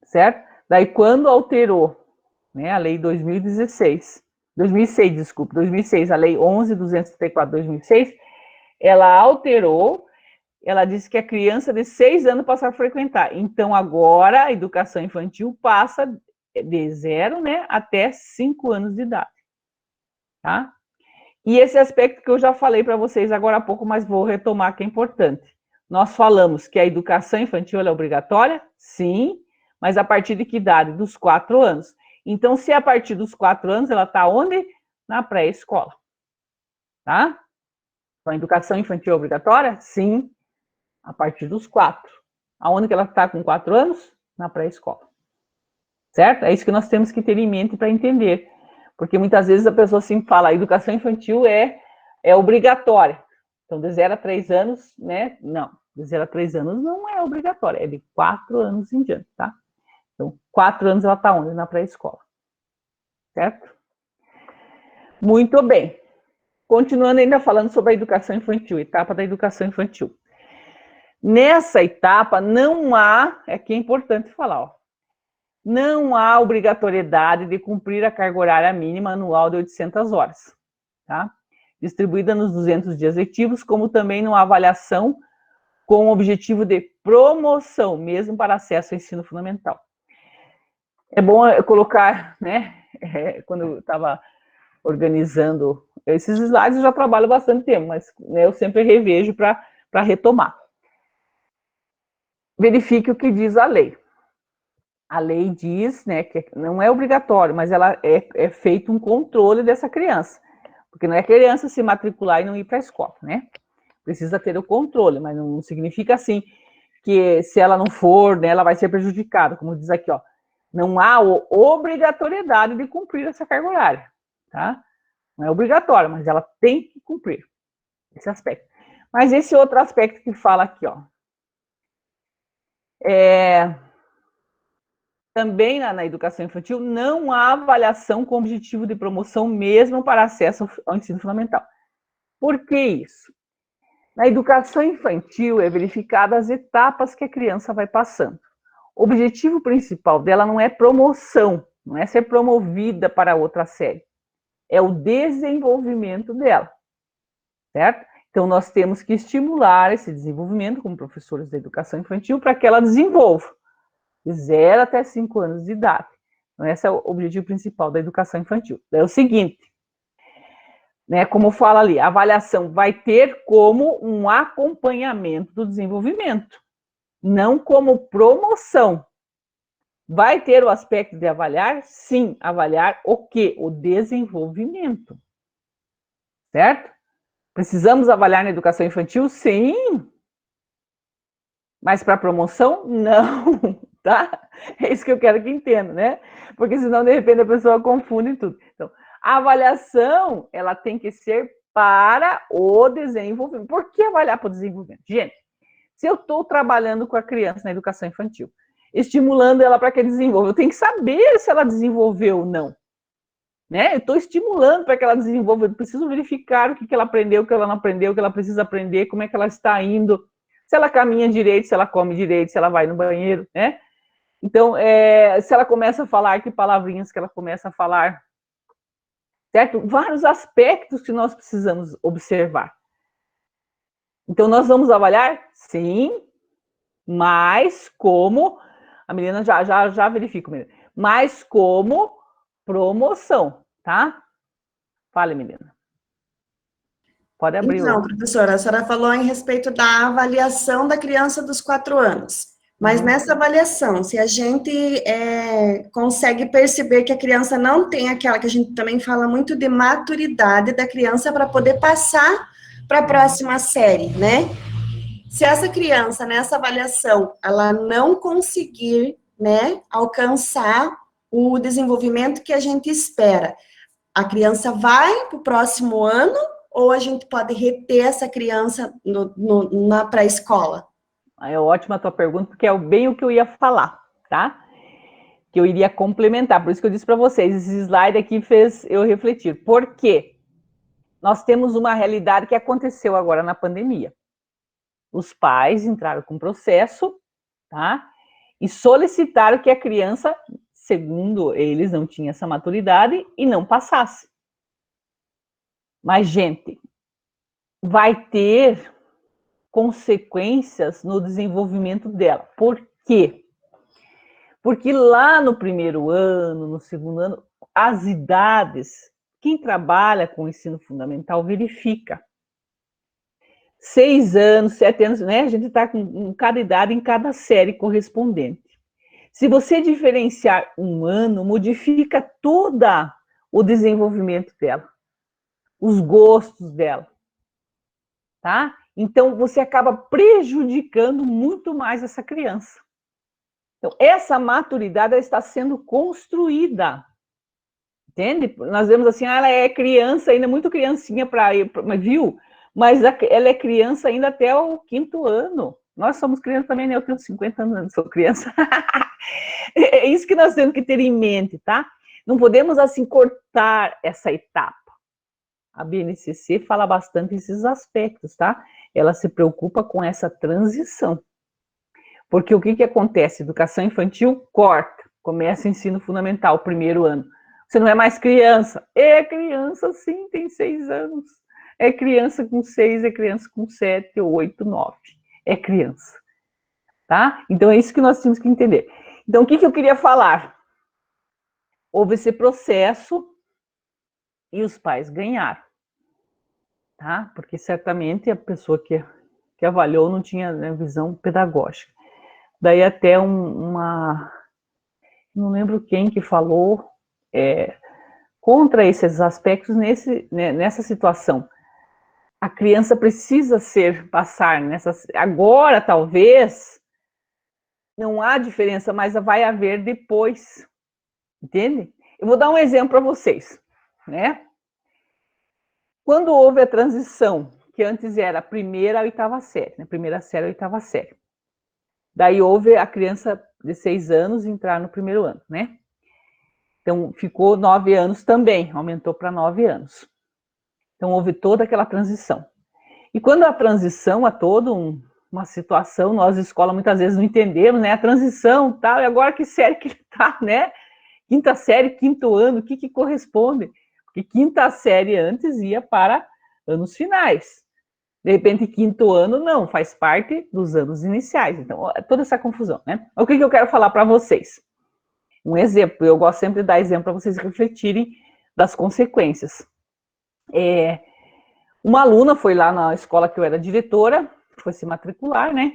Certo? Daí, quando alterou, né, a Lei 2006, a Lei 11.234, 2006, ela alterou, ela disse que a criança de 6 anos passa a frequentar. Então, agora, a educação infantil passa de 0, né, até 5 anos de idade. Tá? E esse aspecto que eu já falei para vocês agora há pouco, mas vou retomar que é importante. Nós falamos que a educação infantil é obrigatória? Sim, mas a partir de que idade? Dos 4 anos. Então, se é a partir dos 4 anos, ela está onde? Na pré-escola. Tá? Então, a educação infantil é obrigatória? Sim, a partir dos 4. Aonde que ela está com 4 anos? Na pré-escola. Certo? É isso que nós temos que ter em mente para entender. Porque muitas vezes a pessoa sempre fala, a educação infantil é obrigatória. Então, de 0 a 3 anos, né? Não, de 0 a 3 anos não é obrigatória, é de 4 anos em diante, tá? Então, 4 anos ela está onde? Na pré-escola. Certo? Muito bem. Continuando ainda falando sobre a educação infantil, etapa da educação infantil. Nessa etapa, não há, aqui é importante falar, ó, não há obrigatoriedade de cumprir a carga horária mínima anual de 800 horas, tá? Distribuída nos 200 dias letivos, como também não há avaliação com o objetivo de promoção, mesmo para acesso ao ensino fundamental. É bom colocar, né, quando eu estava organizando esses slides, eu já trabalho bastante tempo, mas né, eu sempre revejo para retomar. Verifique o que diz a lei. A lei diz, né, que não é obrigatório, mas ela é feito um controle dessa criança, porque não é criança se matricular e não ir para a escola, né? Precisa ter o controle, mas não significa assim que se ela não for, né, ela vai ser prejudicada, como diz aqui, ó. Não há obrigatoriedade de cumprir essa carga horária, tá? Não é obrigatório, mas ela tem que cumprir esse aspecto. Mas esse outro aspecto que fala aqui, ó, também na educação infantil, não há avaliação com objetivo de promoção mesmo para acesso ao ensino fundamental. Por que isso? Na educação infantil é verificada as etapas que a criança vai passando. O objetivo principal dela não é promoção, não é ser promovida para outra série, é o desenvolvimento dela, certo? Então, nós temos que estimular esse desenvolvimento como professores da educação infantil para que ela desenvolva de 0 até 5 anos de idade. Então, esse é o objetivo principal da educação infantil. É o seguinte, né, como fala ali, a avaliação vai ter como um acompanhamento do desenvolvimento, não como promoção. Vai ter o aspecto de avaliar? Sim, avaliar o quê? O desenvolvimento. Certo? Precisamos avaliar na educação infantil? Sim. Mas para promoção? Não. Tá? É isso que eu quero que entenda, né? Porque senão, de repente, a pessoa confunde tudo. Então, a avaliação, ela tem que ser para o desenvolvimento. Por que avaliar para o desenvolvimento? Gente, se eu estou trabalhando com a criança na educação infantil, estimulando ela para que desenvolva, eu tenho que saber se ela desenvolveu ou não. Né? Eu estou estimulando para que ela desenvolva, eu preciso verificar o que ela aprendeu, o que ela não aprendeu, o que ela precisa aprender, como é que ela está indo, se ela caminha direito, se ela come direito, se ela vai no banheiro, né? Então, se ela começa a falar, que palavrinhas que ela começa a falar, certo? Vários aspectos que nós precisamos observar. Então, nós vamos avaliar? Sim, mas como, a menina já verifica, menina, mas como promoção, tá? Fale, menina. Pode abrir Então, o... professora, a senhora falou em respeito da avaliação da criança dos 4 anos. Mas nessa avaliação, se a gente consegue perceber que a criança não tem aquela que a gente também fala muito de maturidade da criança para poder passar para a próxima série, né? Se essa criança, nessa avaliação, ela não conseguir, né, alcançar o desenvolvimento que a gente espera, a criança vai para o próximo ano ou a gente pode reter essa criança na pré-escola? É ótima a tua pergunta, porque é bem o que eu ia falar, tá? Que eu iria complementar. Por isso que eu disse para vocês, esse slide aqui fez eu refletir. Por quê? Nós temos uma realidade que aconteceu agora na pandemia. Os pais entraram com processo, tá? E solicitaram que a criança, segundo eles, não tinha essa maturidade e não passasse. Mas, gente, vai ter consequências no desenvolvimento dela. Por quê? Porque lá no primeiro ano, no segundo ano, as idades quem trabalha com o ensino fundamental verifica. 6 anos, 7 anos, né? A gente está com cada idade em cada série correspondente. Se você diferenciar um ano, modifica todo o desenvolvimento dela, os gostos dela, tá? Então, você acaba prejudicando muito mais essa criança. Então, essa maturidade está sendo construída, entende? Nós vemos assim, ela é criança, ainda muito criancinha para ir, viu? Mas ela é criança ainda até o 5º ano. Nós somos crianças também, né? Eu tenho 50 anos, não sou criança. É isso que nós temos que ter em mente, tá? Não podemos, assim, cortar essa etapa. A BNCC fala bastante desses aspectos, tá? Ela se preocupa com essa transição. Porque o que acontece? Educação infantil corta, começa o ensino fundamental, 1º ano. Você não é mais criança. É criança, sim, tem 6 anos. É criança com 6, é criança com 7, 8, 9. É criança. Tá? Então, é isso que nós temos que entender. Então, o que eu queria falar? Houve esse processo e os pais ganharam. Tá? Porque certamente a pessoa que avaliou não tinha, né, visão pedagógica. Daí até não lembro quem que falou contra esses aspectos nessa situação. A criança precisa passar nessas... Agora, talvez, não há diferença, mas vai haver depois. Entende? Eu vou dar um exemplo para vocês, né? Quando houve a transição, que antes era a 1ª à 8ª série, né? 1ª série à 8ª série. Daí houve a criança de 6 anos entrar no 1º ano, né? Então, ficou 9 anos também, aumentou para 9 anos. Então, houve toda aquela transição. E quando a transição, há toda uma situação, nós, escola, muitas vezes não entendemos, né? A transição, tal, e agora que série que ele está, né? 5ª série, 5º ano, o que corresponde? Porque 5ª série antes ia para anos finais. De repente, 5º ano não, faz parte dos anos iniciais. Então, toda essa confusão, né? O que eu quero falar para vocês? Um exemplo, eu gosto sempre de dar exemplo para vocês refletirem das consequências. Uma aluna foi lá na escola que eu era diretora, foi se matricular, né?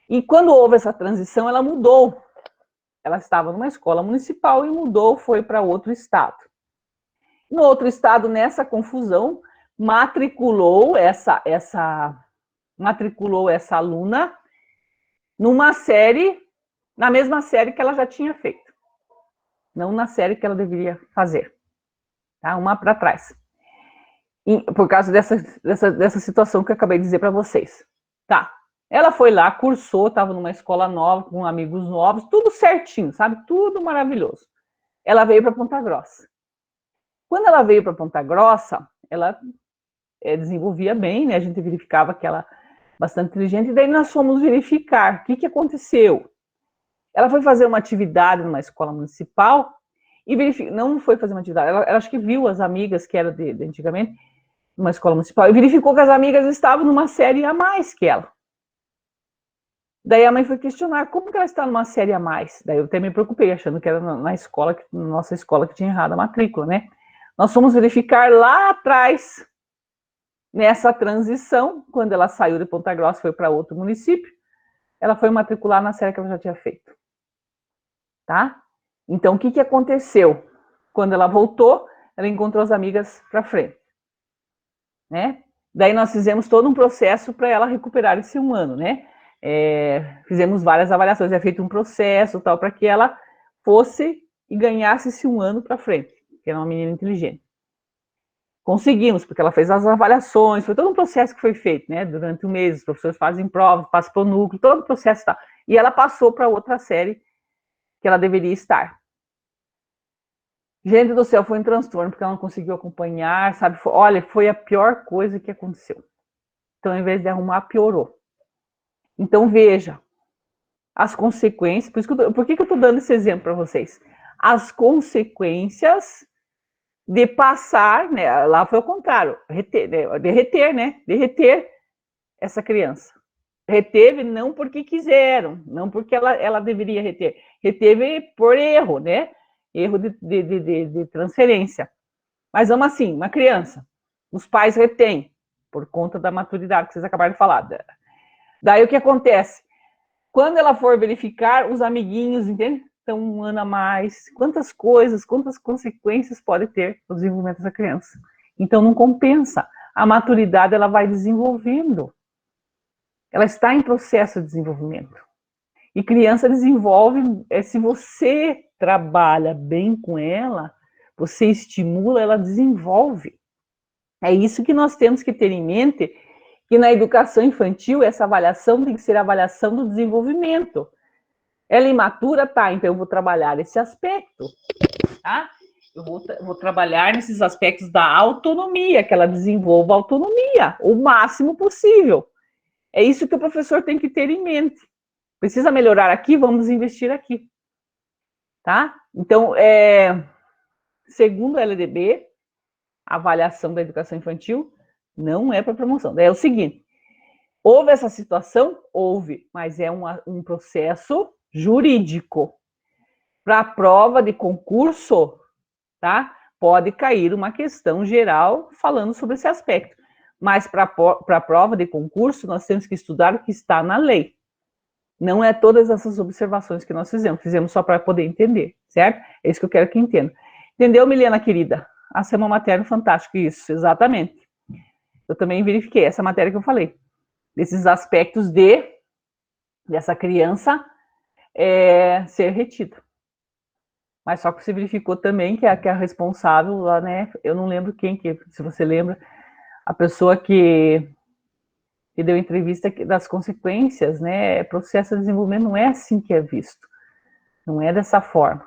E quando houve essa transição, ela mudou. Ela estava numa escola municipal e mudou, foi para outro estado. No outro estado, nessa confusão, matriculou essa aluna numa série, na mesma série que ela já tinha feito. Não na série que ela deveria fazer. Tá? Uma para trás. Por causa dessa situação que eu acabei de dizer para vocês. Tá. Ela foi lá, cursou, estava numa escola nova, com amigos novos, tudo certinho, sabe? Tudo maravilhoso. Ela veio para Ponta Grossa. Quando ela veio para Ponta Grossa, ela desenvolvia bem, né? A gente verificava que ela bastante inteligente, e daí nós fomos verificar o que aconteceu. Ela foi fazer uma atividade numa escola municipal e não foi fazer uma atividade, ela acho que viu as amigas que eram de antigamente, numa escola municipal, e verificou que as amigas estavam numa série a mais que ela. Daí a mãe foi questionar, como que ela está numa série a mais? Daí eu até me preocupei, achando que era na nossa escola que tinha errado a matrícula, né? Nós fomos verificar lá atrás, nessa transição, quando ela saiu de Ponta Grossa e foi para outro município, ela foi matricular na série que ela já tinha feito. Tá? Então, o que aconteceu? Quando ela voltou, ela encontrou as amigas para frente. Né? Daí nós fizemos todo um processo para ela recuperar esse 1 ano, né? Fizemos várias avaliações, é feito um processo tal, para que ela fosse e ganhasse esse 1 ano para frente, que era uma menina inteligente. Conseguimos, porque ela fez as avaliações, foi todo um processo que foi feito, né? Durante o mês, os professores fazem provas, passam para o núcleo, todo o processo tá. E ela passou para outra série que ela deveria estar. Gente do céu, foi um transtorno, porque ela não conseguiu acompanhar, sabe? Olha, foi a pior coisa que aconteceu. Então, ao invés de arrumar, piorou. Então, veja, as consequências, por que eu estou dando esse exemplo para vocês? As consequências de passar, né? Lá foi o contrário, derreter essa criança. Reteve não porque quiseram, não porque ela deveria reteve por erro, né? Erro de transferência. Mas vamos assim, uma criança, os pais retêm, por conta da maturidade que vocês acabaram de falar. Daí o que acontece? Quando ela for verificar, os amiguinhos, entende? Então, um ano a mais, quantas coisas, quantas consequências pode ter no desenvolvimento dessa criança. Então, não compensa. A maturidade, ela vai desenvolvendo. Ela está em processo de desenvolvimento. E criança desenvolve, se você trabalha bem com ela, você estimula, ela desenvolve. É isso que nós temos que ter em mente, que na educação infantil, essa avaliação tem que ser a avaliação do desenvolvimento. Ela é imatura, tá, então eu vou trabalhar esse aspecto, tá? Eu vou trabalhar nesses aspectos da autonomia, que ela desenvolva a autonomia, o máximo possível. É isso que o professor tem que ter em mente. Precisa melhorar aqui, vamos investir aqui, tá? Então, segundo a LDB, a avaliação da educação infantil não é para promoção. É o seguinte, houve essa situação? Houve, mas é um processo jurídico. Para a prova de concurso, tá? Pode cair uma questão geral falando sobre esse aspecto. Mas para a prova de concurso, nós temos que estudar o que está na lei. Não é todas essas observações que nós fizemos só para poder entender, certo? É isso que eu quero que entenda. Entendeu, Milena, querida? A Semana Materna, fantástico, isso, exatamente. Eu também verifiquei essa matéria que eu falei, desses aspectos dessa criança ser retida. Mas só que você verificou também que a responsável lá, né? Eu não lembro quem, se você lembra, a pessoa que deu entrevista das consequências, né? Processo de desenvolvimento não é assim que é visto. Não é dessa forma,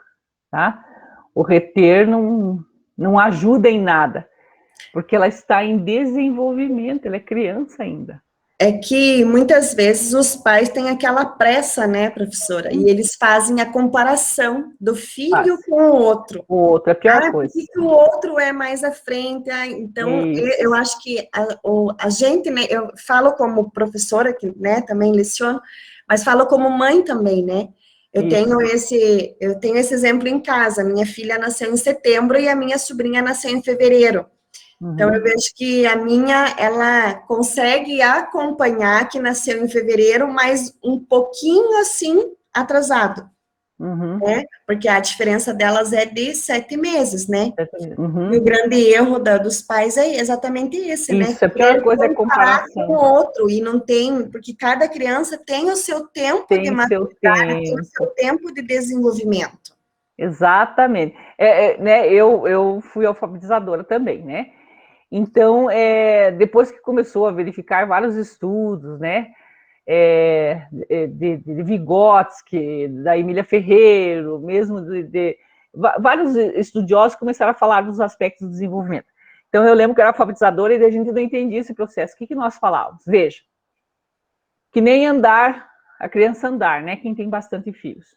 tá? O reter não ajuda em nada, porque ela está em desenvolvimento, ela é criança ainda. É que muitas vezes os pais têm aquela pressa, né, professora? E eles fazem a comparação do filho com o outro. O outro é a pior coisa. Porque o outro é mais à frente. Então, eu acho que a gente, né, eu falo como professora, que, né, também leciono, mas falo como mãe também, né? Eu tenho esse exemplo em casa. Minha filha nasceu em setembro e a minha sobrinha nasceu em fevereiro. Então, eu vejo que a minha, ela consegue acompanhar, que nasceu em fevereiro, mas um pouquinho, assim, atrasado, né? Porque a diferença delas é de 7 meses, né? E o grande erro dos pais é exatamente esse, né? Isso, a pior coisa é comparação. Com o outro, e não tem, porque cada criança tem o seu tempo de maturidade, tem o seu tempo de desenvolvimento. Exatamente. Né, eu fui alfabetizadora também, né? Então, depois que começou a verificar vários estudos, né, de Vygotsky, da Emília Ferreiro, mesmo vários estudiosos começaram a falar dos aspectos do desenvolvimento. Então, eu lembro que eu era alfabetizadora e a gente não entendia esse processo. O que nós falávamos? Veja, que nem andar, a criança andar, né, quem tem bastante filhos.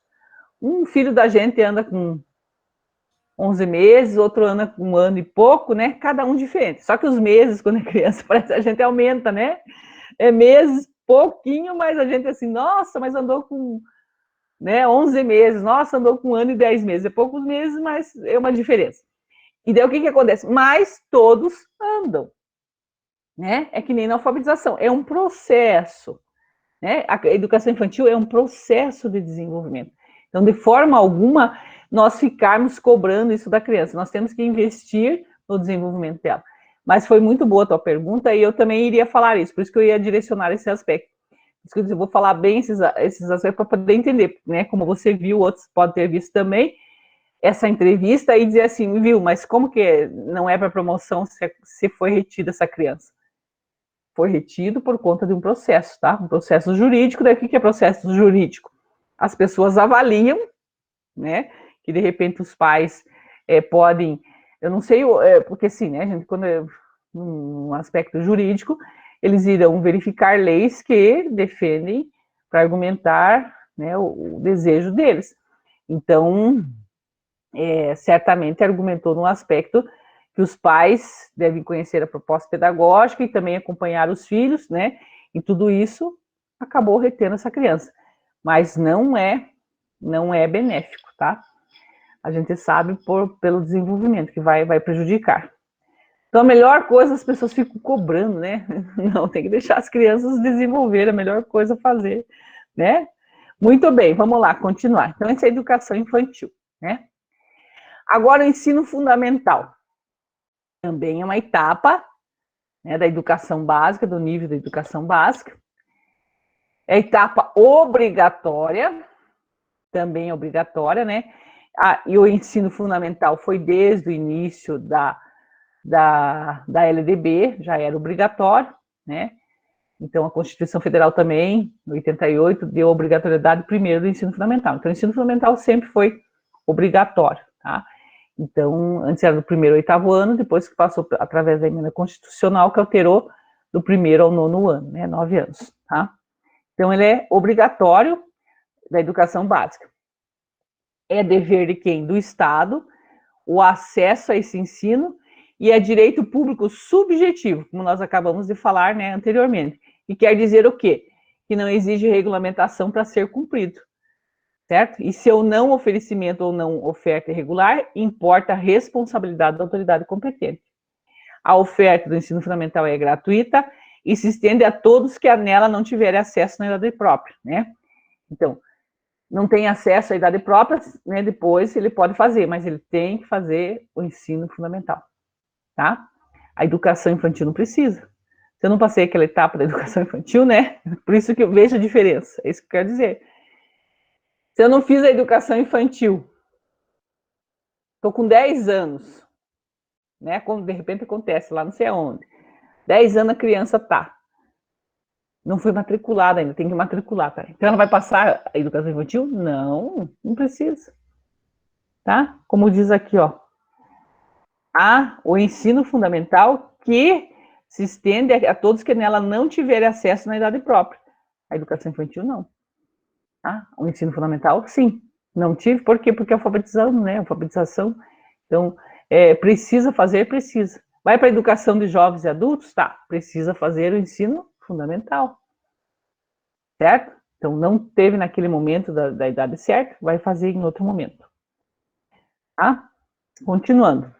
Um filho da gente anda com 11 meses, outro anda com 1 ano e pouco, né? Cada um diferente. Só que os meses, quando é criança, parece que a gente aumenta, né? É meses, pouquinho, mas a gente assim, nossa, mas andou com, né, 11 meses, nossa, andou com 1 ano e 10 meses. É poucos meses, mas é uma diferença. E daí o que acontece? Mas todos andam, né? É que nem na alfabetização, é um processo, né? A educação infantil é um processo de desenvolvimento. Então, de forma alguma, nós ficarmos cobrando isso da criança. Nós temos que investir no desenvolvimento dela. Mas foi muito boa a tua pergunta e eu também iria falar isso, por isso que eu ia direcionar esse aspecto. Por isso que eu vou falar bem esses aspectos para poder entender, né? Como você viu, outros podem ter visto também essa entrevista e dizer assim, viu, mas como que não é para promoção se foi retida essa criança? Foi retido por conta de um processo, tá? Um processo jurídico. Daí o que é processo jurídico? As pessoas avaliam, né? Que de repente os pais podem, eu não sei, porque assim, né, gente, quando num aspecto jurídico, eles irão verificar leis que defendem para argumentar, né, o desejo deles. Então, certamente argumentou num aspecto que os pais devem conhecer a proposta pedagógica e também acompanhar os filhos, né? E tudo isso acabou retendo essa criança. Mas não é benéfico, tá? A gente sabe pelo desenvolvimento que vai prejudicar. Então, a melhor coisa, as pessoas ficam cobrando, né? Não, tem que deixar as crianças desenvolver, a melhor coisa a fazer, né? Muito bem, vamos lá, continuar. Então, essa é a educação infantil, né? Agora, o ensino fundamental. Também é uma etapa, né, da educação básica, do nível da educação básica. É etapa obrigatória, também é obrigatória, né? E o ensino fundamental foi desde o início da LDB, já era obrigatório, né? Então, a Constituição Federal também, em 88, deu obrigatoriedade primeiro do ensino fundamental. Então, o ensino fundamental sempre foi obrigatório, tá? Então, antes era do primeiro ao oitavo ano, depois que passou através da emenda constitucional, que alterou do primeiro ao nono ano, né? 9 anos, tá? Então, ele é obrigatório da educação básica. É dever de quem? Do Estado, o acesso a esse ensino, e é direito público subjetivo, como nós acabamos de falar, né, anteriormente. E quer dizer o quê? Que não exige regulamentação para ser cumprido, certo? E seu não oferecimento ou não oferta irregular, importa a responsabilidade da autoridade competente. A oferta do ensino fundamental é gratuita e se estende a todos que nela não tiverem acesso na idade própria, né? Então, não tem acesso à idade própria, né? Depois ele pode fazer, mas ele tem que fazer o ensino fundamental, tá? A educação infantil não precisa. Se eu não passei aquela etapa da educação infantil, né? Por isso que eu vejo a diferença. É isso que eu quero dizer. Se eu não fiz a educação infantil, estou com 10 anos, né? Como de repente acontece lá não sei aonde. 10 anos a criança tá. Não foi matriculada ainda, tem que matricular, tá? Então ela vai passar a educação infantil? Não, não precisa. Tá? Como diz aqui, ó. O ensino fundamental que se estende a todos que nela não tiverem acesso na idade própria. A educação infantil, não. Tá? O ensino fundamental, sim. Não tive, por quê? Porque alfabetização, né? Alfabetização. Então, precisa fazer, precisa. Vai para a educação de jovens e adultos? Tá. Precisa fazer o ensino fundamental. Certo? Então, não teve naquele momento da idade certa, vai fazer em outro momento. Tá? Continuando.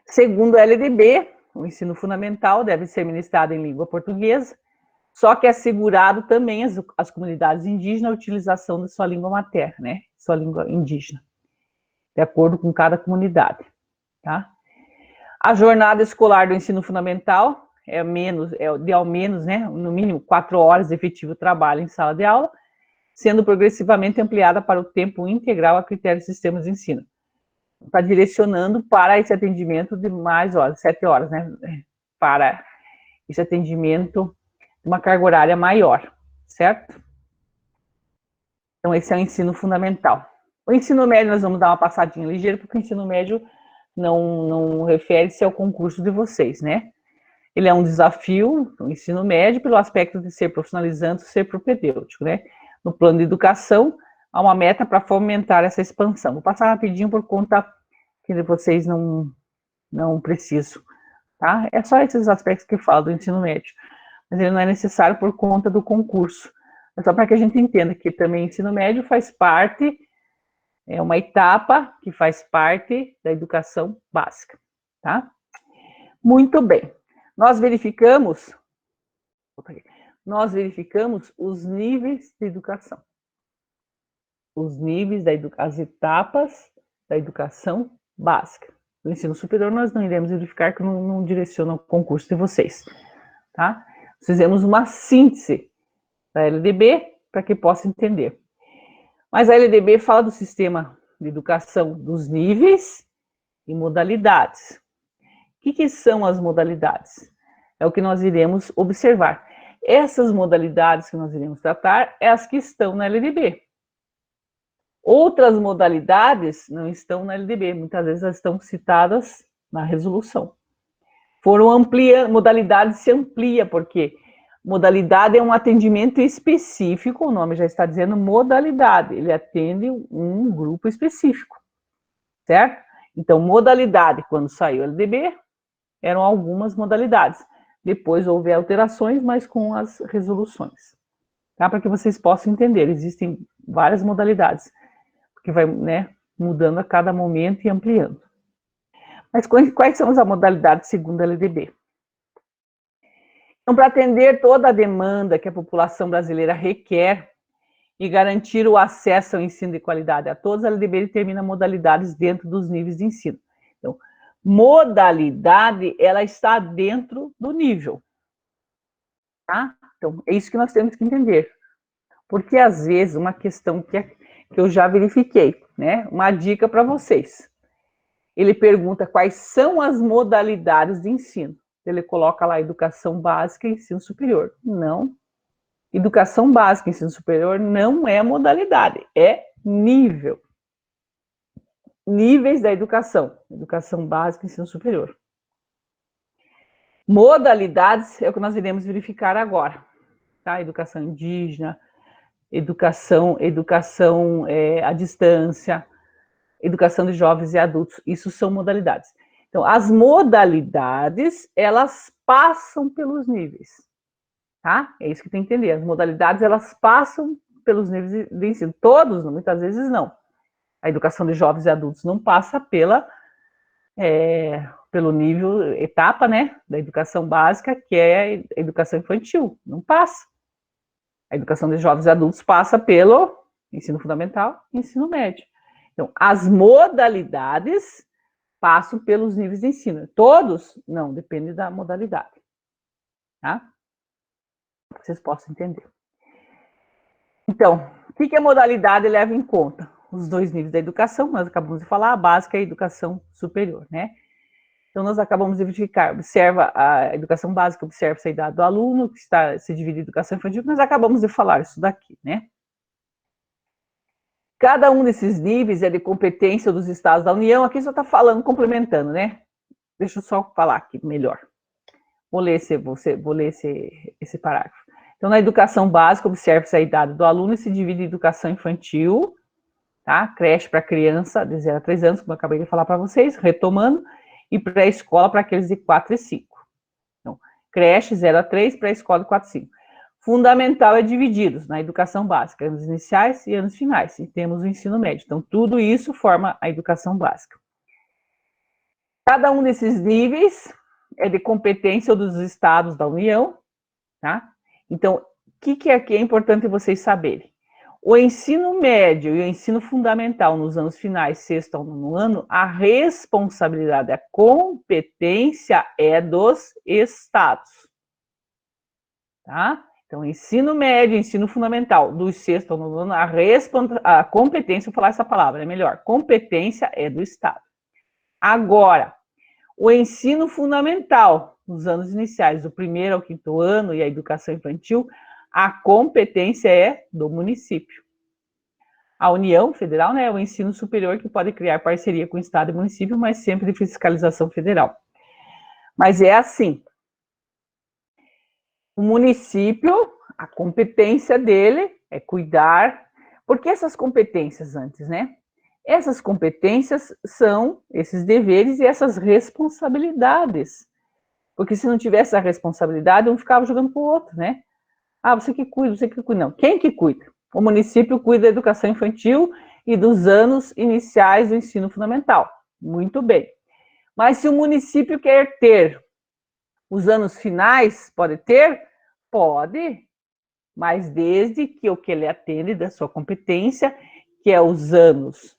Segundo a LDB, o ensino fundamental deve ser ministrado em língua portuguesa, só que é assegurado também às comunidades indígenas a utilização da sua língua materna, né? Sua língua indígena, de acordo com cada comunidade, tá? A jornada escolar do ensino fundamental é de ao menos, né, no mínimo 4 horas de efetivo trabalho em sala de aula, sendo progressivamente ampliada para o tempo integral a critério de sistemas de ensino. Está direcionando para esse atendimento de mais horas, 7 horas, né? Para esse atendimento de uma carga horária maior, certo? Então, esse é o ensino fundamental. O ensino médio, nós vamos dar uma passadinha ligeira, porque o ensino médio não refere-se ao concurso de vocês, né? Ele é um desafio, o ensino médio, pelo aspecto de ser profissionalizante, ser propedêutico, né? No plano de educação, há uma meta para fomentar essa expansão. Vou passar rapidinho por conta que vocês não precisam, tá? É só esses aspectos que falam do ensino médio, mas ele não é necessário por conta do concurso. É só para que a gente entenda que também o ensino médio faz parte, é uma etapa que faz parte da educação básica, tá? Muito bem. Nós verificamos os níveis de educação. Os níveis, as etapas da educação básica. Do ensino superior, nós não iremos verificar, que não direciona o concurso de vocês, tá? Fizemos uma síntese da LDB para que possa entender. Mas a LDB fala do sistema de educação dos níveis e modalidades. O que são as modalidades? É o que nós iremos observar. Essas modalidades que nós iremos tratar é as que estão na LDB. Outras modalidades não estão na LDB, muitas vezes elas estão citadas na resolução. Modalidade se amplia, porque modalidade é um atendimento específico, o nome já está dizendo modalidade, ele atende um grupo específico, certo? Então, modalidade, quando saiu a LDB, eram algumas modalidades. Depois houve alterações, mas com as resoluções. Tá? Para que vocês possam entender, existem várias modalidades, que vai, né, mudando a cada momento e ampliando. Mas quais são as modalidades segundo a LDB? Então, para atender toda a demanda que a população brasileira requer e garantir o acesso ao ensino de qualidade a todos, a LDB determina modalidades dentro dos níveis de ensino. Então, modalidade, ela está dentro do nível. Tá? Então, é isso que nós temos que entender. Porque, às vezes, uma questão que eu já verifiquei, né? Uma dica para vocês. Ele pergunta quais são as modalidades de ensino. Ele coloca lá educação básica e ensino superior. Não. Educação básica e ensino superior não é modalidade, é nível. Níveis da educação. Educação básica e ensino superior. Modalidades é o que nós iremos verificar agora. Tá? Educação indígena, educação à distância, educação de jovens e adultos. Isso são modalidades. Então, as modalidades, elas passam pelos níveis, tá? É isso que tem que entender. As modalidades, elas passam pelos níveis de ensino. Todos, muitas vezes, não. A educação de jovens e adultos não passa pelo nível, etapa, né, da educação básica, que é a educação infantil. Não passa. A educação de jovens e adultos passa pelo ensino fundamental e ensino médio. Então, as modalidades passam pelos níveis de ensino. Todos? Não, depende da modalidade. Tá? Vocês possam entender. Então, o que a modalidade leva em conta? Os dois níveis da educação, nós acabamos de falar, a básica e a educação superior, né? Então, nós acabamos de verificar, observa a educação básica, observa a idade do aluno, que se divide em educação infantil, nós acabamos de falar isso daqui, né? Cada um desses níveis é de competência dos estados da União. Aqui só está falando, complementando, né? Deixa eu só falar aqui melhor. Vou ler esse parágrafo. Então, na educação básica, observa-se a idade do aluno e se divide em educação infantil, tá? Creche para criança de 0 a 3 anos, como eu acabei de falar para vocês, retomando, e pré-escola para aqueles de 4 e 5. Então, creche 0 a 3, pré-escola de 4 e 5. Fundamental é divididos na educação básica, anos iniciais e anos finais, e temos o ensino médio. Então, tudo isso forma a educação básica. Cada um desses níveis é de competência dos estados da União, tá? Então, o que aqui é importante vocês saberem? O ensino médio e o ensino fundamental nos anos finais, 6º ao 9º ano, a responsabilidade, a competência é dos estados, tá? Então, ensino médio, ensino fundamental, dos 6º ao 9º ano, a competência, vou falar essa palavra, é melhor, competência é do Estado. Agora, o ensino fundamental, nos anos iniciais, do 1º ao 5º ano, e a educação infantil, a competência é do município. A União Federal, né, é o ensino superior que pode criar parceria com o Estado e município, mas sempre de fiscalização federal. Mas é assim, o município, a competência dele é cuidar. Por que essas competências antes, né? Essas competências são esses deveres e essas responsabilidades. Porque se não tivesse a responsabilidade, um ficava jogando para o outro, né? Ah, você que cuida, você que cuida. Não, quem que cuida? O município cuida da educação infantil e dos anos iniciais do ensino fundamental. Muito bem. Mas se o município quer ter os anos finais, pode ter? Pode, mas desde que o que ele atende da sua competência, que é os anos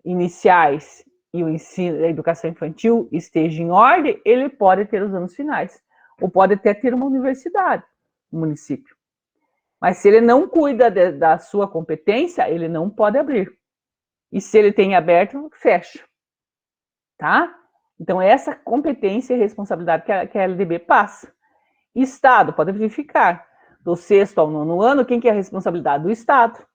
iniciais e o ensino da educação infantil esteja em ordem, ele pode ter os anos finais. Ou pode até ter uma universidade, no município. Mas se ele não cuida da sua competência, ele não pode abrir. E se ele tem aberto, fecha. Tá? Então, essa competência e responsabilidade que a LDB passa. Estado, pode verificar. Do 6º ao 9º ano, quem que é a responsabilidade? Do Estado.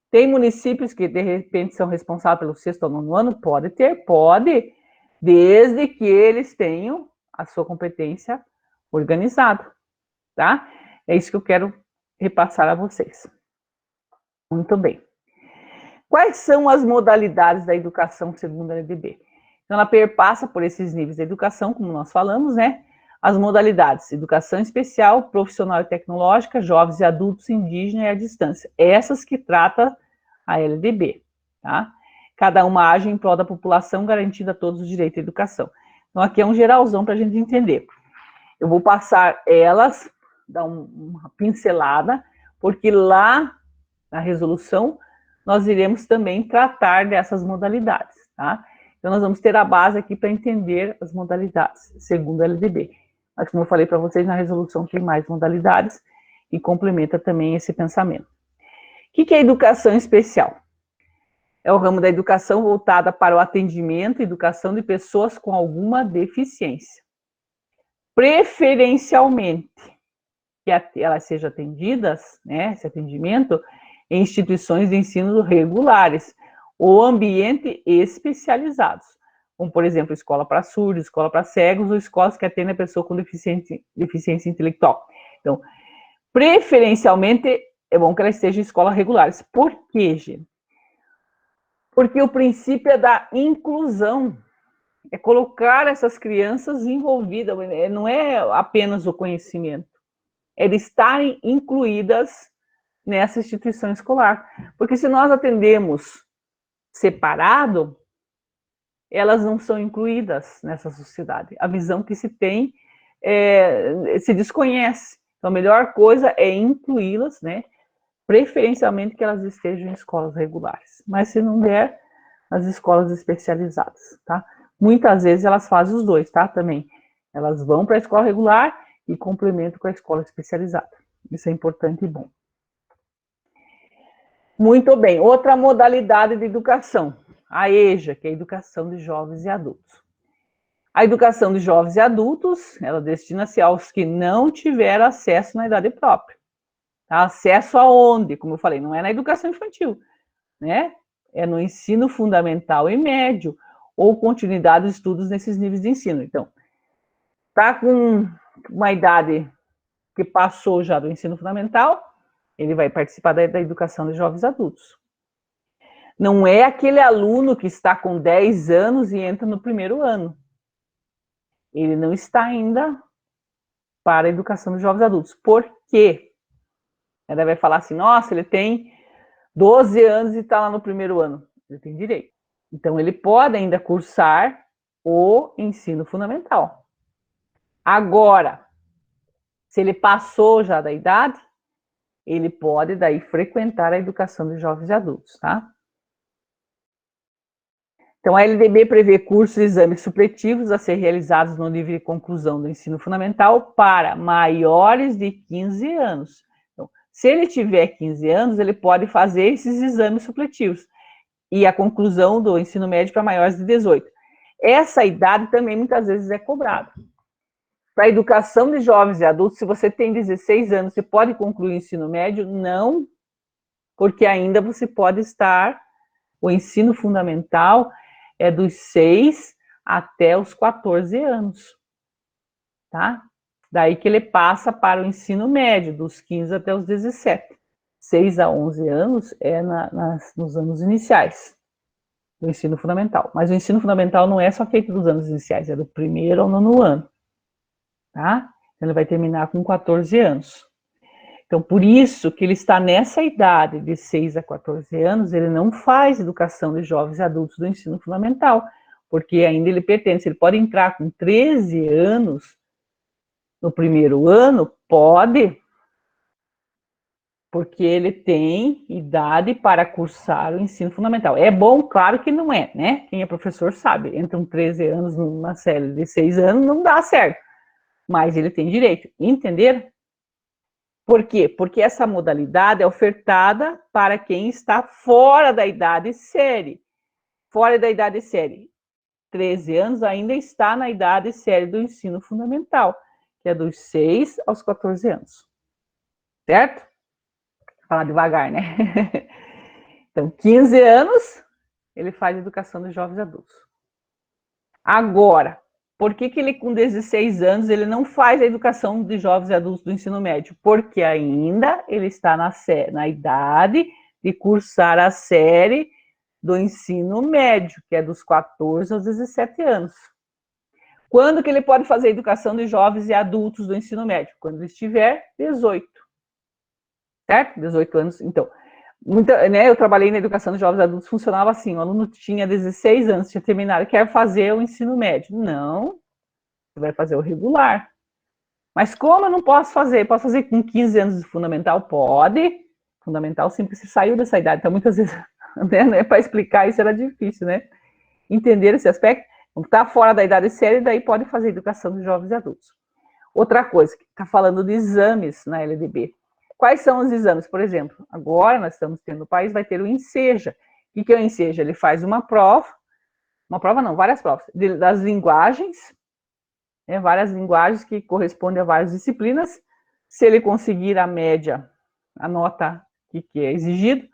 Tem municípios que, de repente, são responsáveis pelo 6º ao 9º ano? Pode ter, pode, desde que eles tenham a sua competência organizada, tá? É isso que eu quero repassar a vocês. Muito bem. Quais são as modalidades da educação segundo a LDB? Então, ela perpassa por esses níveis de educação, como nós falamos, né? As modalidades, educação especial, profissional e tecnológica, jovens e adultos, indígena e à distância. Essas que trata a LDB, tá? Cada uma age em prol da população, garantindo a todos o direito à educação. Então, aqui é um geralzão para a gente entender. Eu vou passar elas, dar uma pincelada, porque lá na resolução nós iremos também tratar dessas modalidades, tá? Então, nós vamos ter a base aqui para entender as modalidades, segundo a LDB. Mas, como eu falei para vocês, na resolução tem mais modalidades e complementa também esse pensamento. O que é educação especial? É o ramo da educação voltada para o atendimento e educação de pessoas com alguma deficiência. Preferencialmente, que elas sejam atendidas, né, esse atendimento, em instituições de ensino regulares ou ambiente especializados, como, por exemplo, escola para surdos, escola para cegos ou escolas que atendem a pessoa com deficiência intelectual. Então, preferencialmente, é bom que elas sejam escolas regulares. Por quê, gente? Porque o princípio é da inclusão, é colocar essas crianças envolvidas, não é apenas o conhecimento, é de estarem incluídas nessa instituição escolar. Porque se nós atendemos separado, elas não são incluídas nessa sociedade. A visão que se tem se desconhece. Então, a melhor coisa é incluí-las, né? Preferencialmente que elas estejam em escolas regulares. Mas se não der, as escolas especializadas, tá? Muitas vezes elas fazem os dois, tá? Também. Elas vão para a escola regular e complementam com a escola especializada. Isso é importante e bom. Muito bem. Outra modalidade de educação, a EJA, que é a educação de jovens e adultos. A educação de jovens e adultos, ela destina-se aos que não tiveram acesso na idade própria. Tá? Acesso aonde? Como eu falei, não é na educação infantil, né? É no ensino fundamental e médio, ou continuidade de estudos nesses níveis de ensino. Então, tá com uma idade que passou já do ensino fundamental, ele vai participar da educação de jovens e adultos. Não é aquele aluno que está com 10 anos e entra no primeiro ano. Ele não está ainda para a educação de jovens e adultos. Por quê? Ela vai falar assim, nossa, ele tem 12 anos e está lá no primeiro ano. Ele tem direito. Então, ele pode ainda cursar o ensino fundamental. Agora, se ele passou já da idade, ele pode daí frequentar a educação de jovens e adultos, tá? Então, a LDB prevê cursos e exames supletivos a ser realizados no nível de conclusão do ensino fundamental para maiores de 15 anos. Então, se ele tiver 15 anos, ele pode fazer esses exames supletivos e a conclusão do ensino médio para maiores de 18. Essa idade também muitas vezes é cobrada. Para a educação de jovens e adultos, se você tem 16 anos, você pode concluir o ensino médio? Não, porque ainda você pode estar, o ensino fundamental é dos 6 até os 14 anos, tá? Daí que ele passa para o ensino médio, dos 15 até os 17. 6 a 11 anos é nos anos iniciais do ensino fundamental. Mas o ensino fundamental não é só feito dos anos iniciais, é do primeiro ao nono ano, tá? Então, ele vai terminar com 14 anos. Então, por isso que ele está nessa idade de 6 a 14 anos, ele não faz educação de jovens e adultos do ensino fundamental, porque ainda ele pertence, ele pode entrar com 13 anos no primeiro ano, pode, porque ele tem idade para cursar o ensino fundamental. É bom? Claro que não é, né? Quem é professor sabe, entram 13 anos numa série de 6 anos, não dá certo, mas ele tem direito, entenderam? Por quê? Porque essa modalidade é ofertada para quem está fora da idade série. Fora da idade série. 13 anos ainda está na idade série do ensino fundamental, que é dos 6 aos 14 anos. Certo? Vou falar devagar, né? Então, 15 anos, ele faz educação de jovens adultos. Agora, por que ele com 16 anos ele não faz a educação de jovens e adultos do ensino médio? Porque ainda ele está na idade de cursar a série do ensino médio, que é dos 14 aos 17 anos. Quando que ele pode fazer a educação de jovens e adultos do ensino médio? Quando ele estiver 18. Certo? 18 anos, então. né, eu trabalhei na educação de jovens adultos, funcionava assim, o aluno tinha 16 anos, tinha terminado, quer fazer o ensino médio. Não, você vai fazer o regular. Mas como eu não posso fazer? Posso fazer com 15 anos de fundamental? Pode. Fundamental sim, porque você saiu dessa idade. Então, muitas vezes, né, para explicar isso era difícil, né? Entender esse aspecto. Está fora da idade séria, daí pode fazer educação de jovens e adultos. Outra coisa, que está falando de exames na LDB. Quais são os exames? Por exemplo, agora nós estamos tendo no país, vai ter o Enseja. O que é o Enseja? Ele faz uma prova não, várias provas, das linguagens, né, várias linguagens que correspondem a várias disciplinas. Se ele conseguir a média, a nota que é exigido,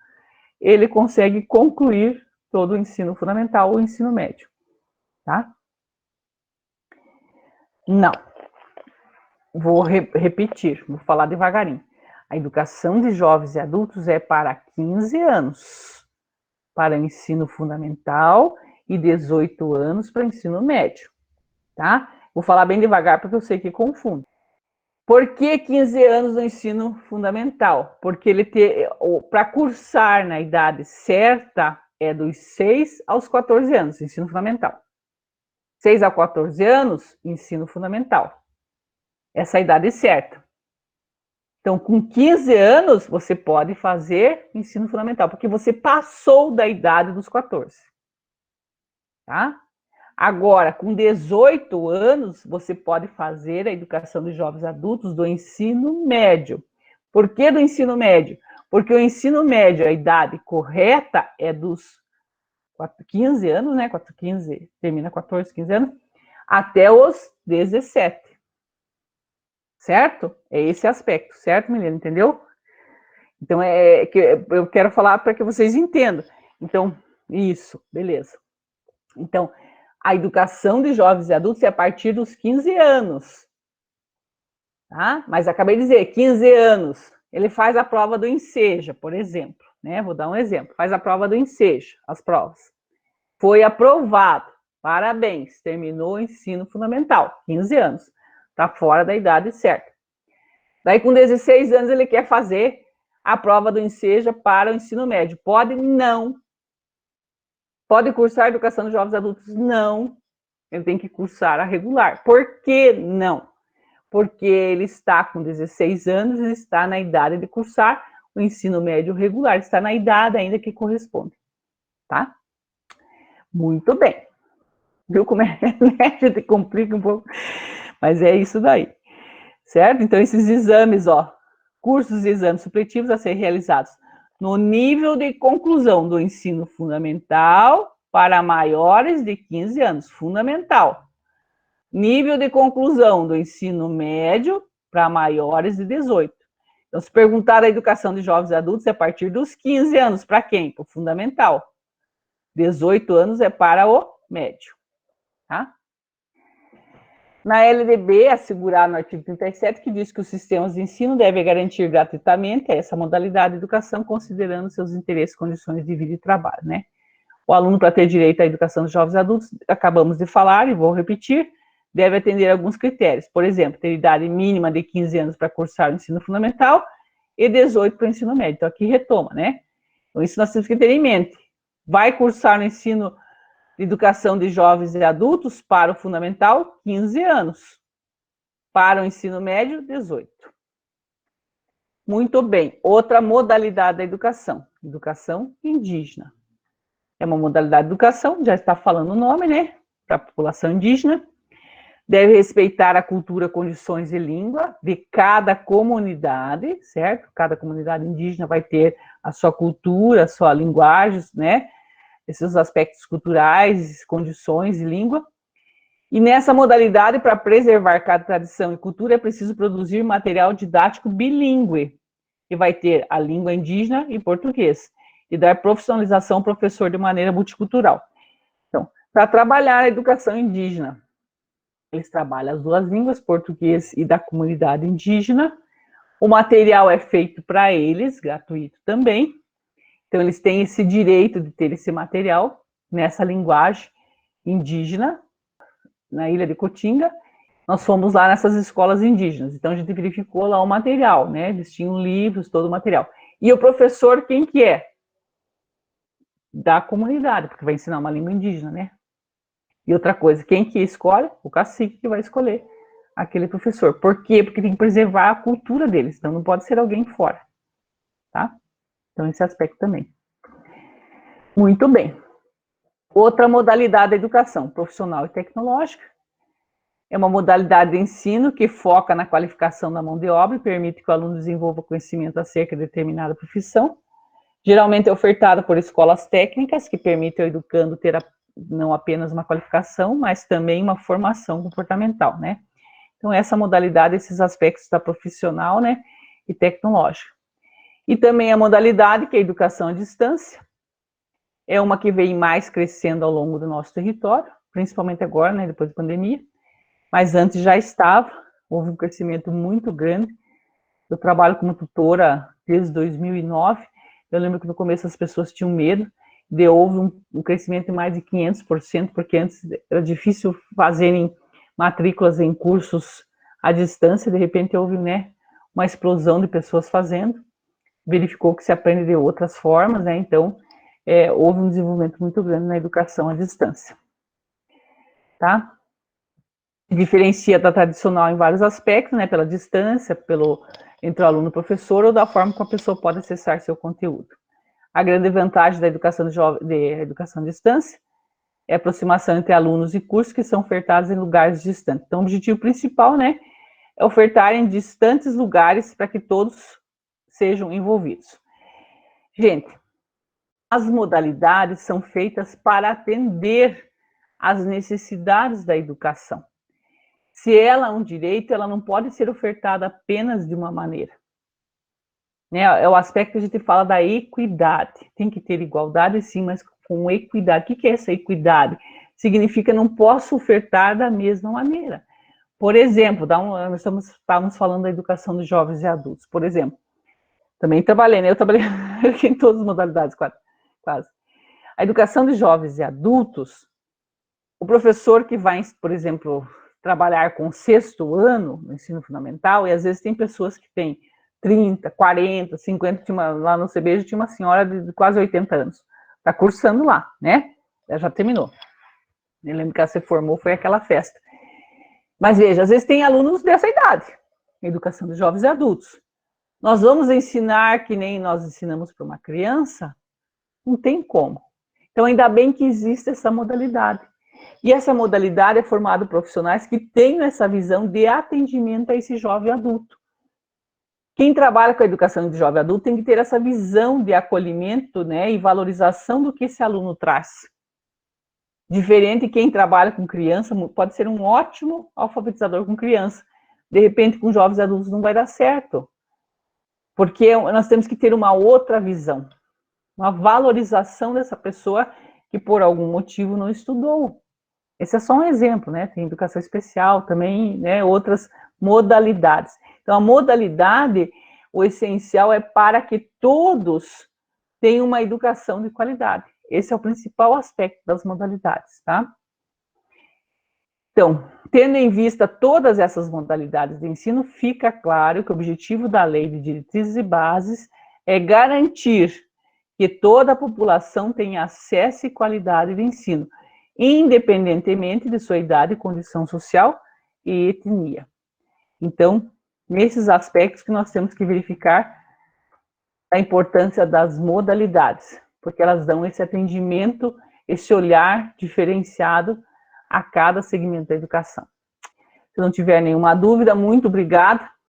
ele consegue concluir todo o ensino fundamental ou ensino médio, tá? Não. Vou repetir, vou falar devagarinho. A educação de jovens e adultos é para 15 anos, para o ensino fundamental, e 18 anos para o ensino médio, tá? Vou falar bem devagar, porque eu sei que confunde. Por que 15 anos no ensino fundamental? Porque ele para cursar na idade certa é dos 6 aos 14 anos, ensino fundamental. 6 a 14 anos, ensino fundamental. Essa é a idade certa. Então, com 15 anos, você pode fazer ensino fundamental, porque você passou da idade dos 14. Tá? Agora, com 18 anos, você pode fazer a educação de jovens adultos do ensino médio. Por que do ensino médio? Porque o ensino médio, a idade correta é dos 15 anos, né? 15, termina 14, 15 anos, até os 17. Certo? É esse aspecto, certo, Milena? Entendeu? Então, eu quero falar para que vocês entendam. Então, isso, beleza. Então, a educação de jovens e adultos é a partir dos 15 anos. Tá? Mas acabei de dizer, 15 anos. Ele faz a prova do Enseja, por exemplo. Né? Vou dar um exemplo. Faz a prova do Enseja, as provas. Foi aprovado. Parabéns, terminou o ensino fundamental, 15 anos. Está fora da idade certa. Daí, com 16 anos, ele quer fazer a prova do Enseja para o ensino médio. Pode? Não. Pode cursar a educação de jovens adultos? Não. Ele tem que cursar a regular. Por que não? Porque ele está com 16 anos e está na idade de cursar o ensino médio regular. Está na idade ainda que corresponde. Tá? Muito bem. Viu como é? A gente complica um pouco. Mas é isso daí. Certo? Então, esses exames, ó, cursos e exames supletivos a ser realizados no nível de conclusão do ensino fundamental para maiores de 15 anos, fundamental. Nível de conclusão do ensino médio para maiores de 18. Então, se perguntar a educação de jovens e adultos, é a partir dos 15 anos, para quem? Para o fundamental. 18 anos é para o médio. Tá? Na LDB, assegurar no artigo 37, que diz que os sistemas de ensino devem garantir gratuitamente essa modalidade de educação, considerando seus interesses, condições de vida e trabalho, né? O aluno, para ter direito à educação de jovens adultos, acabamos de falar, e vou repetir, deve atender a alguns critérios. Por exemplo, ter idade mínima de 15 anos para cursar o ensino fundamental e 18 para o ensino médio. Então, aqui retoma, né? Então, isso nós temos que ter em mente. Vai cursar no ensino de educação de jovens e adultos para o fundamental, 15 anos. Para o ensino médio, 18. Muito bem. Outra modalidade da educação indígena. É uma modalidade de educação, já está falando o nome, né? Para a população indígena. Deve respeitar a cultura, condições e língua de cada comunidade, certo? Cada comunidade indígena vai ter a sua cultura, a sua linguagem, né? Esses aspectos culturais, condições e língua. E nessa modalidade, para preservar cada tradição e cultura, é preciso produzir material didático bilíngue, que vai ter a língua indígena e português, e dar profissionalização ao professor de maneira multicultural. Então, para trabalhar a educação indígena, eles trabalham as duas línguas, português e da comunidade indígena. O material é feito para eles, gratuito também. Então, eles têm esse direito de ter esse material nessa linguagem indígena, na ilha de Cotinga. Nós fomos lá nessas escolas indígenas, então a gente verificou lá o material, né? Eles tinham livros, todo o material. E o professor, quem que é? Da comunidade, porque vai ensinar uma língua indígena, né? E outra coisa, quem que escolhe? O cacique que vai escolher aquele professor. Por quê? Porque tem que preservar a cultura deles, então não pode ser alguém fora, tá? Então esse aspecto também. Muito bem. Outra modalidade da educação, profissional e tecnológica. É uma modalidade de ensino que foca na qualificação da mão de obra e permite que o aluno desenvolva conhecimento acerca de determinada profissão. Geralmente é ofertada por escolas técnicas, que permitem ao educando ter não apenas uma qualificação, mas também uma formação comportamental, né? Então, essa modalidade, esses aspectos da profissional, né, e tecnológica. E também a modalidade, que é a educação à distância, é uma que vem mais crescendo ao longo do nosso território, principalmente agora, né, depois da pandemia, mas antes já estava, houve um crescimento muito grande. Eu trabalho como tutora desde 2009, eu lembro que no começo as pessoas tinham medo, houve um crescimento de mais de 500%, porque antes era difícil fazerem matrículas em cursos à distância, de repente houve, né, uma explosão de pessoas fazendo, verificou que se aprende de outras formas, né, então houve um desenvolvimento muito grande na educação à distância. Tá? Se diferencia da tradicional em vários aspectos, né, pela distância, entre o aluno e o professor, ou da forma como a pessoa pode acessar seu conteúdo. A grande vantagem da educação educação à distância é a aproximação entre alunos e cursos que são ofertados em lugares distantes. Então, o objetivo principal, né, é ofertar em distantes lugares para que todos sejam envolvidos. Gente, as modalidades são feitas para atender às necessidades da educação. Se ela é um direito, ela não pode ser ofertada apenas de uma maneira. Né? É o aspecto que a gente fala da equidade. Tem que ter igualdade, sim, mas com equidade. O que é essa equidade? Significa não posso ofertar da mesma maneira. Por exemplo, nós estávamos falando da educação dos jovens e adultos. Por exemplo, também trabalhei, né? Eu trabalhei em todas as modalidades, quase. A educação de jovens e adultos, o professor que vai, por exemplo, trabalhar com o 6º ano no ensino fundamental, e às vezes tem pessoas que têm 30, 40, 50, lá no CBJ tinha uma senhora de quase 80 anos, está cursando lá, né? Ela já terminou. Eu lembro que ela se formou, foi aquela festa. Mas veja, às vezes tem alunos dessa idade, educação de jovens e adultos. Nós vamos ensinar que nem nós ensinamos para uma criança? Não tem como. Então, ainda bem que existe essa modalidade. E essa modalidade é formada por profissionais que têm essa visão de atendimento a esse jovem adulto. Quem trabalha com a educação de jovem adulto tem que ter essa visão de acolhimento, né, e valorização do que esse aluno traz. Diferente de quem trabalha com criança, pode ser um ótimo alfabetizador com criança. De repente, com jovens adultos não vai dar certo. Porque nós temos que ter uma outra visão. Uma valorização dessa pessoa que por algum motivo não estudou. Esse é só um exemplo, né? Tem educação especial também, né? Outras modalidades. Então, a modalidade, o essencial é para que todos tenham uma educação de qualidade. Esse é o principal aspecto das modalidades, tá? Então, tendo em vista todas essas modalidades de ensino, fica claro que o objetivo da Lei de Diretrizes e Bases é garantir que toda a população tenha acesso e qualidade de ensino, independentemente de sua idade, condição social e etnia. Então, nesses aspectos que nós temos que verificar a importância das modalidades, porque elas dão esse atendimento, esse olhar diferenciado a cada segmento da educação. Se não tiver nenhuma dúvida, muito obrigada.